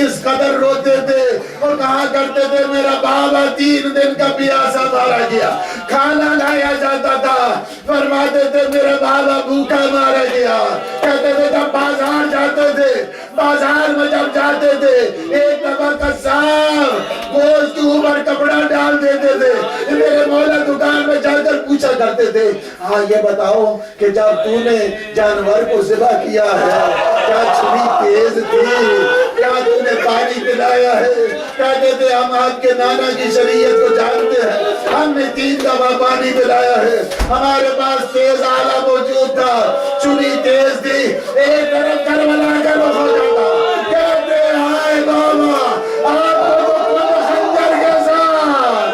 اس قدر روتے تھے اور کہا کرتے تھے میرا بابا 3 دن کا پیاسا مارا گیا. کھانا لایا جاتا تھا، فرماتے تھے میرا بابا بھوکا مارا گیا. کہتے تھے جب بازار جاتے تھے، بازار میں جب جاتے تھے ایک دفعہ قصاب گوشت کے اوپر کپڑا ڈال دیتے تھے. میرے مولا دکان میں جا کر پوچھا کرتے تھے ہاں یہ بتاؤ کہ جب تو نے جانور کو ذبح کیا ہے کیا چھری تیز تھی، کیا تو نے پانی پلایا ہے؟ کہتے تھے ہم آپ کے نانا کی شریعت کو جانتے ہیں، ہم نے 3 دفعہ پانی پلایا ہے، ہمارے پاس تیز آلہ موجود تھا، چھری تیز تھی، ایک طرف کربلا کا رخ ہو جاتا. کہتے ہائے بابا آپ کو خود خنجر کے ساتھ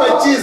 25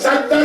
70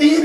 3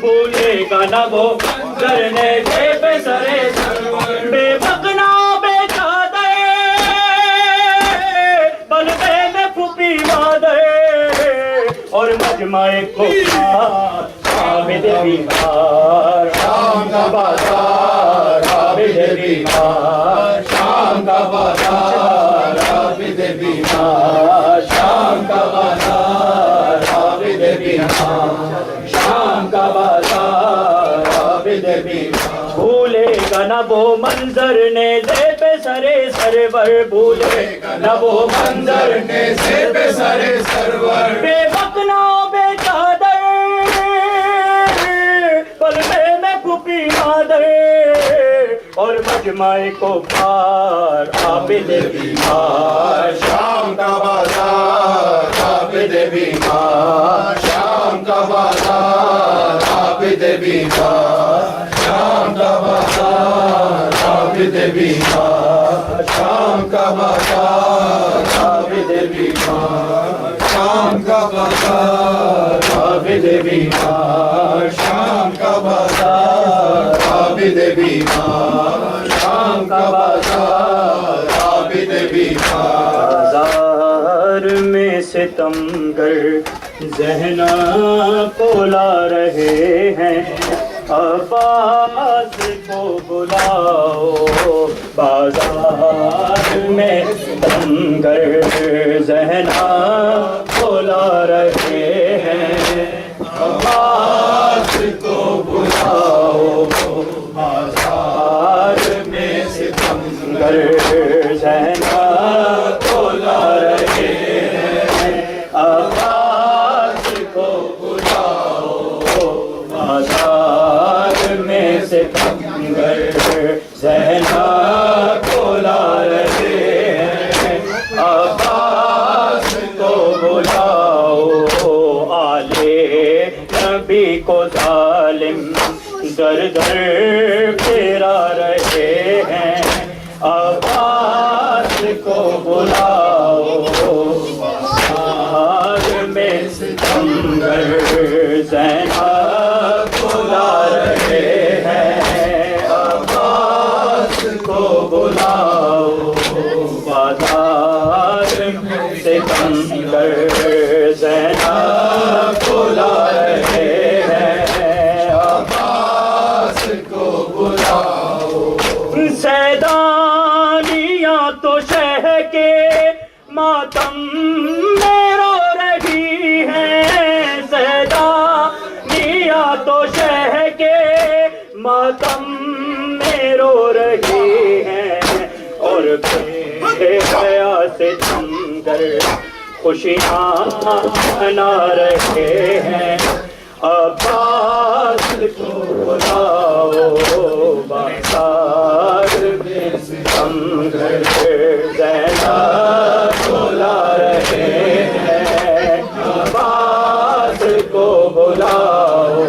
بھولے گا نہ وہ کرنے دے پہ سرے سرور بے بکنا بے چادر بلبے میں پھوپی مادر اور مجمع کفار عابد بیمار شام کا بازار عابد بیمار شام کا بازار عابد بیمار شام کا بازار عابد بیمار شام کا بازار عابد بیمار بھولے گا نہ وہ منظر نیزے پہ سرے سرور بھولے گا نہ وہ منظر نیزے پہ سرے سرور بے بکنا بے چادر پلوے میں پھوپی مادر اور مجمع کفار عابد بیمار شام کا بازار عابد بیمار شام کا بازار عابد بیمار شام کا بازار عابد بیمار شام کا بازار عابد بیمار شام کا بازار عابد بیمار شام کا بازار عابد بیمار شام کا بازار عابد بیمار بازار میں ستمگر ذہنا کو لا رہے ہیں عباس کو بلاؤ بازار میں ستمگر ذہنا کو لا رہے ہیں عباس کو بلاؤ بازار میں ستمگر ذہنا کو لا رہے ہیں عباس کو بلاؤ بازار میں ستمگر ذہنا کو لا رہے ہیں عباس کو بلاؤ آلے نبی کو ظالم در در پھیرا رہے ہیں عباس کو بلاؤ بازار میں ستمگر ذہنا کو لا رہے ہیں عباس کو بلاؤ بازار میں ستمگر ذہنا کو لا رہے ہیں عباس کو بلاؤ سیدانیاں تو شہ کے ماتم میں رو رہی ہیں سیدانیاں تو شہ کے ماتم میں رو رہی ہیں اور بے حیا سے تم کر خوشیاں منا رہے ہیں عباس کو بلاؤ بازار میں ستمگر ذہنا کو لا رہے ہیں عباس کو بلاؤ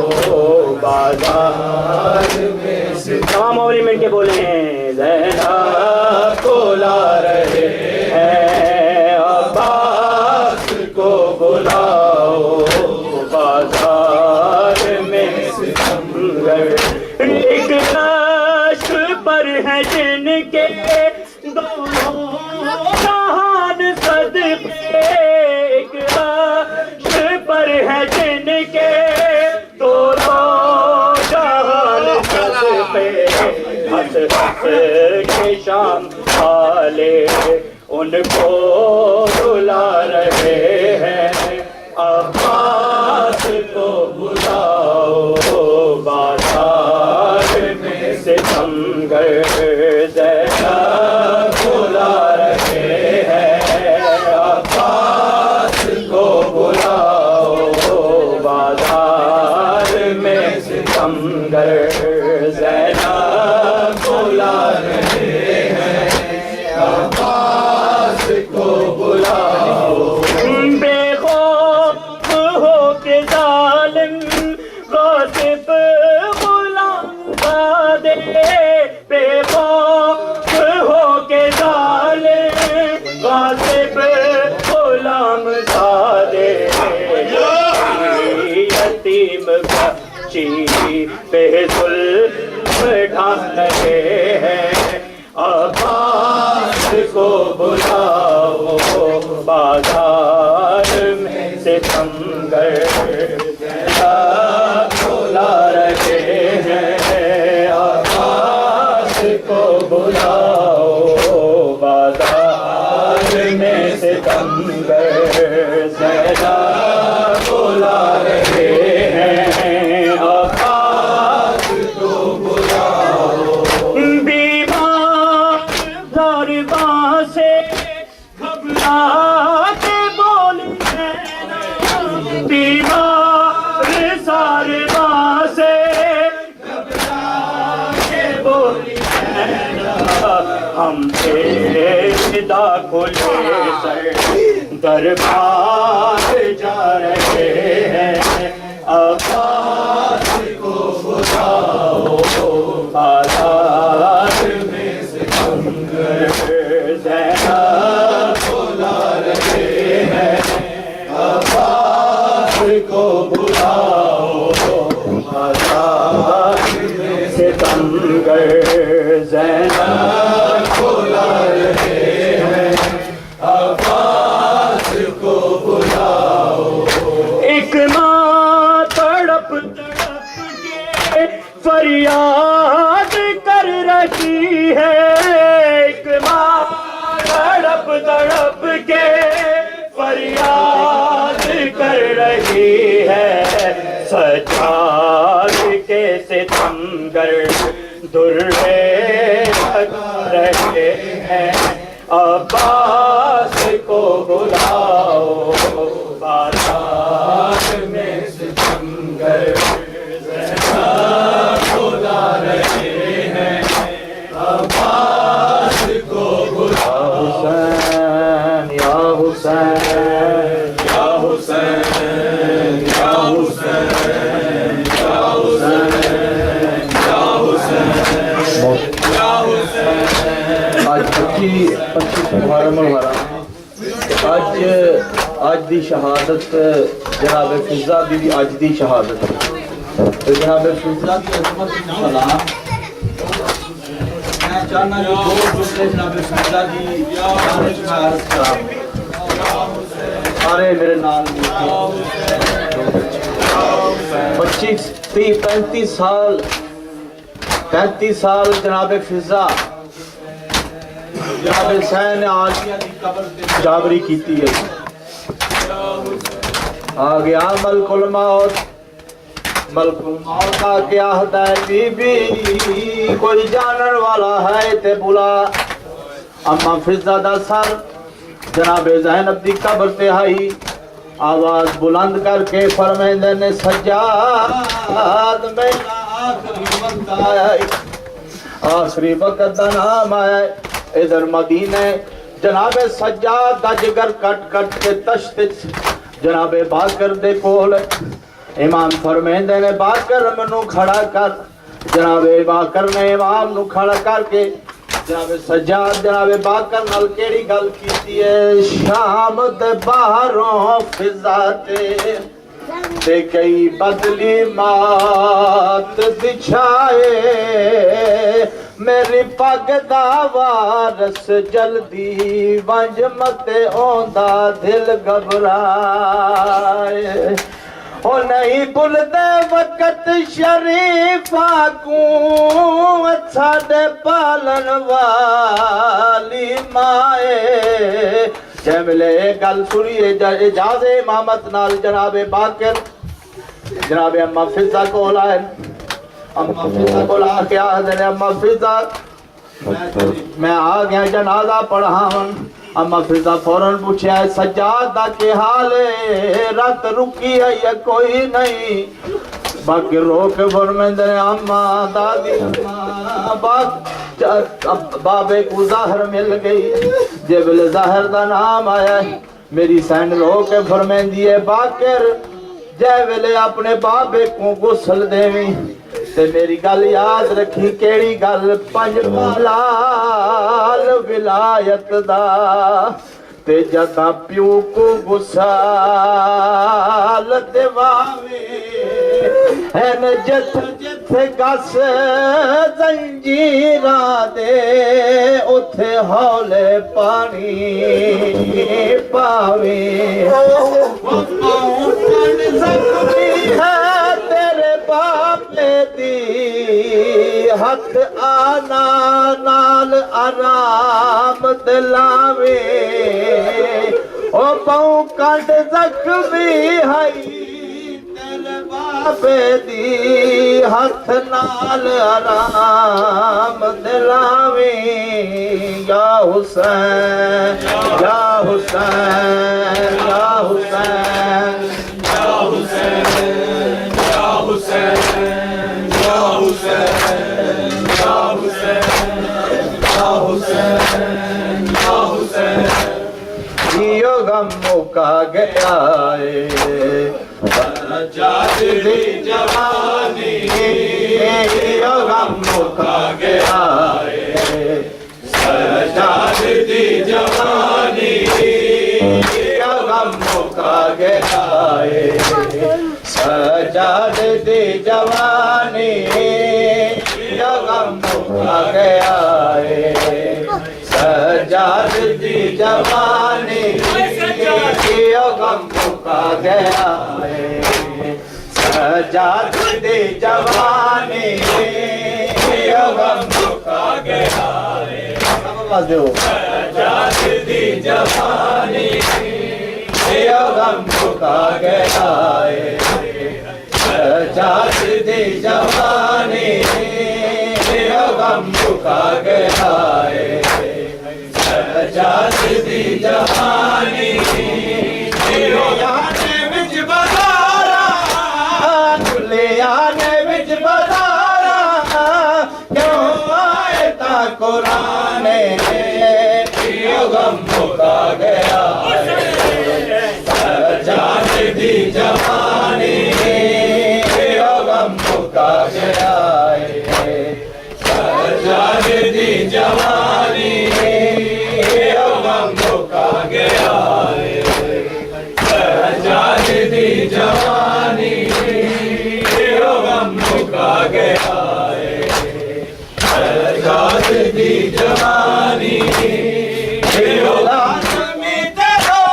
بازار میں تمام مولی مل کے بولے ہیں ذہنا کو لا رہے ہیں عباس کو بلاؤ بازار میں ستمگر ایک لاش پر ہے جن کے دونوں جہان صدقے ایک لاش پر ہے جن کے دونوں جہان صدقے ہنس ہنس کے شام والے ان کو رلا رہے ہیں عباس کو بلاؤ بازار میں ستمگر ذہنا کو لا رہے ہیں عباس کو بلاؤ بازار میں ستمگر ذہنا کو لا رہے ہیں عباس کو بلاؤ بے خوف ہو کے ظالم غاصب غلام زادے بے خوف ہو کے ظالم غاصب غلام زادے یتیم بچی پہ ظلم ڈھا رہے ہیں عباس کو بلاؤ بازار میں ستمگر بلا رہے ہیں عباس کو بلاؤ بازار میں ستمگر زیادہ بلا رہے ہیں عباس کو بلاؤ بیمار ضرباں سے گھبرا کے بولی نینا بیمار ضرباں سے گھبرا کے بولی نینا ہم تیرے صدا کو لے کر دربار جا رہے ہیں عباس کو بلاؤ بازار میں ستمگر زینب بلا رہے ہیں عباس کو بلاؤ بازار میں ستمگر زینب بلا رہے ہیں عباس کو بلاؤ ایک ماں تڑپ تڑپ کے فریاد کر رہی ہے ایک ماں تڑپ تڑپ کے فریاد کر رہی ہے سجاد کے ستمگر درے لگا رہے ہیں عباس کو بلاؤ بازار میں ستمگر زینب بلا رہے ہیں عباس کو بلاؤ حسین یا حسین یا حسین یا حسین یا حسین یا حسین یا حسین آج 25 محرم الحرام آج دی شہادت جناب فضا بی بی آج دی شہادت جناب فضا کی عظمت سلام میں چاہنا جو دو جملے جناب فضا کی عرض کرام سارے میرے نام 35 سال جناب فضا جناب حسین عالیہ کی قبر تے جابری کیتی ہے آ گیا ملک الموت آ گیا ہے بی بی کوئی جانن والا ہے تے بلا اما فضا دا سر جناب زینب دی قبر تے آئی آواز بلند کر کے فرمیندے نے سجاد میرا آخری وقت آیا آخری وقت دا نام آیا ادھر مدینے جناب سجاد دا جگر کٹ کٹ کے تشت جناب باکر دے کول امام فرمیندے نے باکر منو کھڑا کر جناب باکر نے امام نو کھڑا کر کے جناب سجاد جناب باکر نال کیڑی گل کیتی ہے شام دے باہروں فضا تے کئی بدلی مات دچھائے میری پگ دا وارس جلدی ونج متے اوندا دل گھبرائے او نہیں بھلدے وقت شریفا کو ساڈے پالن والی مائے جملے گل سنیے اجاز امامت نال جناب باکر جناب اما فضا کو لائے اما فضا کو لا کے آدھے اما فضا میں آ گیا جنازہ پڑھاون اما فضا فوراں پوچھا ہے سجاد دا کے حال ہے رات رکی ہے یا کوئی نہیں باقی روک فرمیندے اما دادی اما بابے کو ظاہر مل گئی جبل ظاہر دا نام آیا میری سینڈ روک فرمیندی ہے باکر جے ویلے اپنے بابے کو غسل دیویں تے میری گل یاد رکھی کیڑی گل پنج مالال ولایت دا تے جدا پیو کو غسل دیواویں این جت جت گس زنجیراں دے اتھے ہولے پانی پاوے زخمی ہے تیرے باپے دی ہتھ آنا نال آرام دلاوے او پاؤں کنڈ زخمی ہائی تیرے باپے دی ہتھ نال آرام دلاوے یا حسین یا حسین یا حسین یا حسین یا حسین یا حسین یا حسین یا حسین یا حسین یہ غم مکا گیا ہے سجاد دی جوانی یہ غم مکا گیا ہے سجاد دی جوانی یہ غم مکا گیا ہے سجاد دی جوانی یہ غم مکا گیا ہے سجاد دی جوانی یہ غم مکا گیا ہے سجاد دی جوانی یہ غم مکا گیا ہے سجاد دی جوانی یہ غم مکا گیا ہے سجاد دی جوانی یہ غم مکا گیا ہے سجاد دی جوانی دلیانے وچ بازاراں دلیانے وچ بازاراں کیوں آئے تا قرآن یہ غم مکا گیا ہے سجاد دی جوانی یہ غم مکا گیا ہے سجاد دی جوانی یہ غم مکا گیا ہے سجاد دی جوانی یہ غم مکا گیا ہے سجاد دی جوانی یہ لازمی تیرا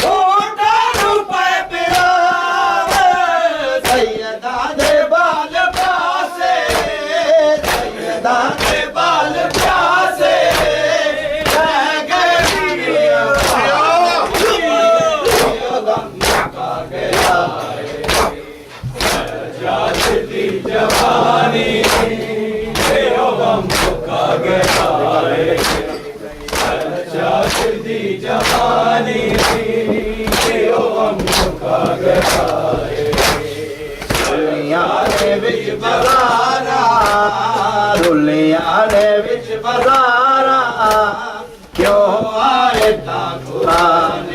ہوٹا روپے پیراوے سیدہ دے بال پیاسے سیدہ دے بال پیاسے سجاد دی جوانی یہ غم مکا گیا ہے سجاد دی جوانی یہ غم مکا گیا ہے دلیانے وچ بازاراں دلیانے وچ بازاراں کیوں آئے تا قرآن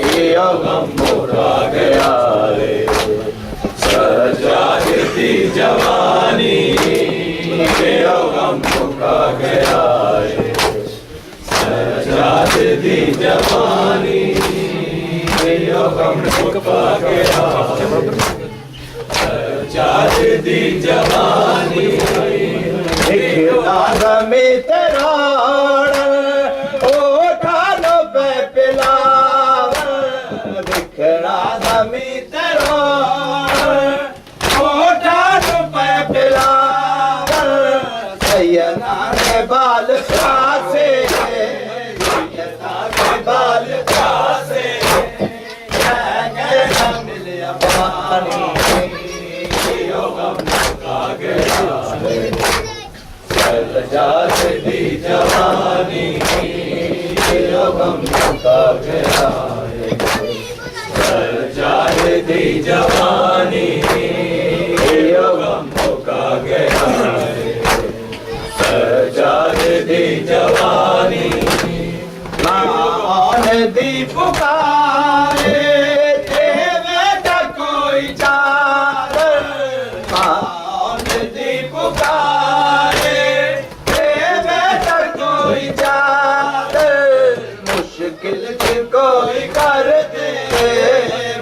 یہ غم مکا گیا ہے سجاد دی جوانی یہ غم مکا گیا ہے سجاد دی جوانی یہ غم مکا گیا ہے سجاد دی جوانی ایک لازمی تیرا اٹھانو پہ پلاور دیکھ لازمی تیرا سیدہ بال پیاسے سیدہ بال پیاسے ملیا پانی یہ غم مکا گیا ہے سجاد دی جوانی یہ غم مکا گیا ہے سجاد دی جوانی یہ غم مکا گیا ہے سجاد دی جوانی مان دی پکارے تے بیٹا کوئی چار مان دی پکارے تے بیٹا کوئی چار مشکل کوئی کر دے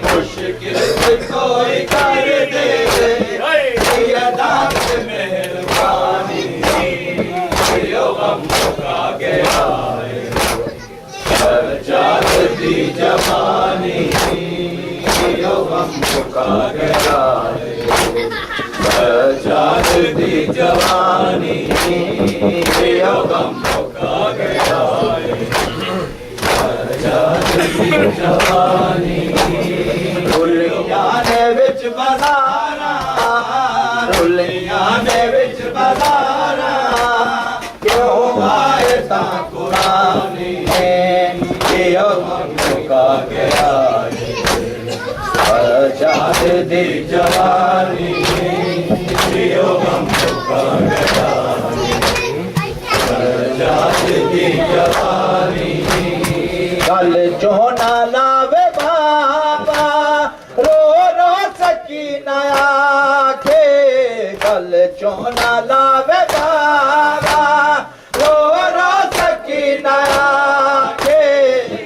مشکل کوئی مکا گیا سجاد دی جوانی یہ غم مکا گیا سجاد دی جوانی رلیاں نے وچ بازاراں رلیاں نے وچ بازاراں کیوں آئے تاں قرآن یہ غم مکا گیا سجاد دی جوانی یہ غم مکا گیا سجاد دی جوانی کل چونا لاوے بابا رو رو سکینہ آکھے کل چونا لاوے بابا رو رو سکینہ آکھے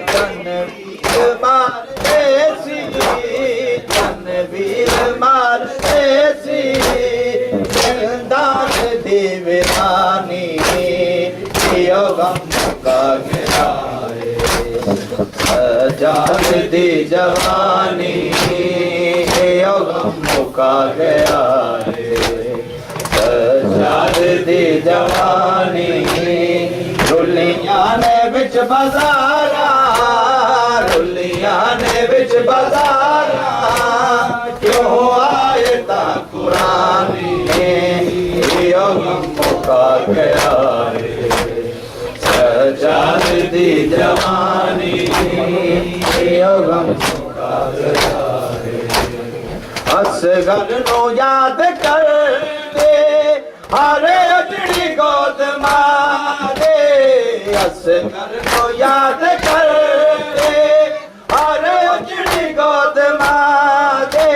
تنویر مارتے سی تنویر مارتے سی زندان دی ویرانی یہ غم مکا گیا سجاد دی جوانی یہ غم مکا گیا سجاد دی جوانی رلیاں نے وچ بازاراں رلیاں نے وچ بازاراں کیوں آئے تاں قرآن یہ غم مکا گیا سجاد دی جوانی یہ غم مکا گیا اصغر نو یاد کر دے ہر اجڑی گود مارے اصغر نو یاد کر دے ہر اجڑی گود مارے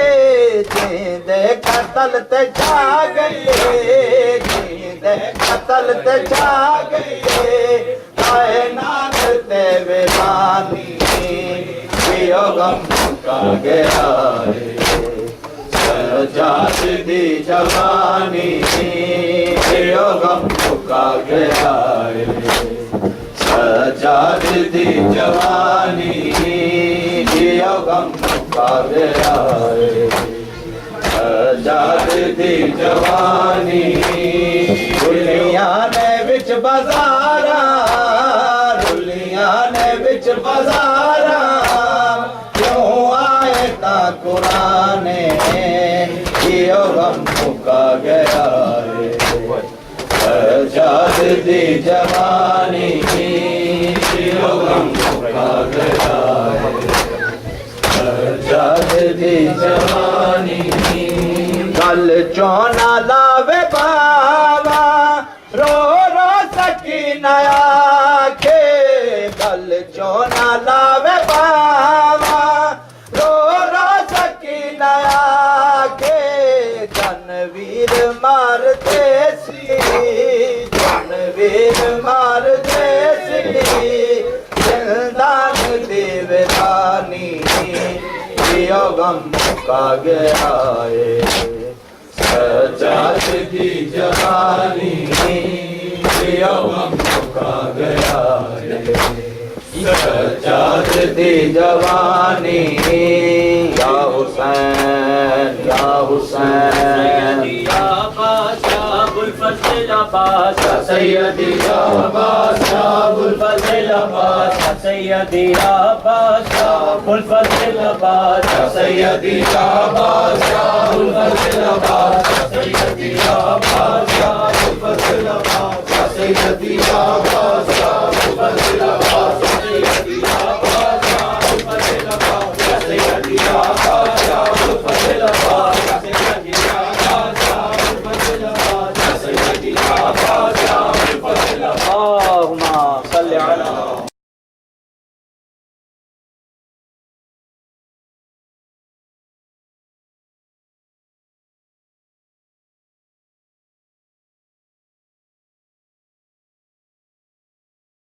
جیندے قتل تے جا گئے جیندے قتل تے جا گئے کائنات تے ویرانی یہ غم مکا گیا سجاد دی جوانی یہ غم مکا گیا سجاد دی جوانی یہ غم مکا گیا سجاد دی جوانی رلیاں نے وچ بازاراں رلیاں نے وچ بازاراں کیوں آئے تاں قرآن یہ غم مکا گیا سجاد دی جوانی یہ غم مکا گیا سجاد دی جوانی کل چونا لاوے بابا رو رو سکینہ آکھے کل چونا لاوے بابا رو رو سکینہ آکھے تنویر مارتے سی تنویر مارتے سی زندان دی ویرانی یہ غم مکا گیا سجاد دی جوانی یہ غم مکا گیا سجاد دی جوانی یا حسین یا حسین یا بادشاہ ابوالفضل عباس سیدی یا بادشاہ ابوالفضل عباس سیدی یا بادشاہ ابوالفضل عباس سیدی یا بادشاہ ابوالفضل عباس سیدی یا بادشاہ ابوالفضل عباس سیدی یا بادشاہ ابوالفضل عباس سیدی یا بادشاہ ابوالفضل عباس سیدی یا بادشاہ ابوالفضل عباس سیدی یا بادشاہ ابوالفضل عباس سیدی یا بادشاہ ابوالفضل عباس اللہم صل علی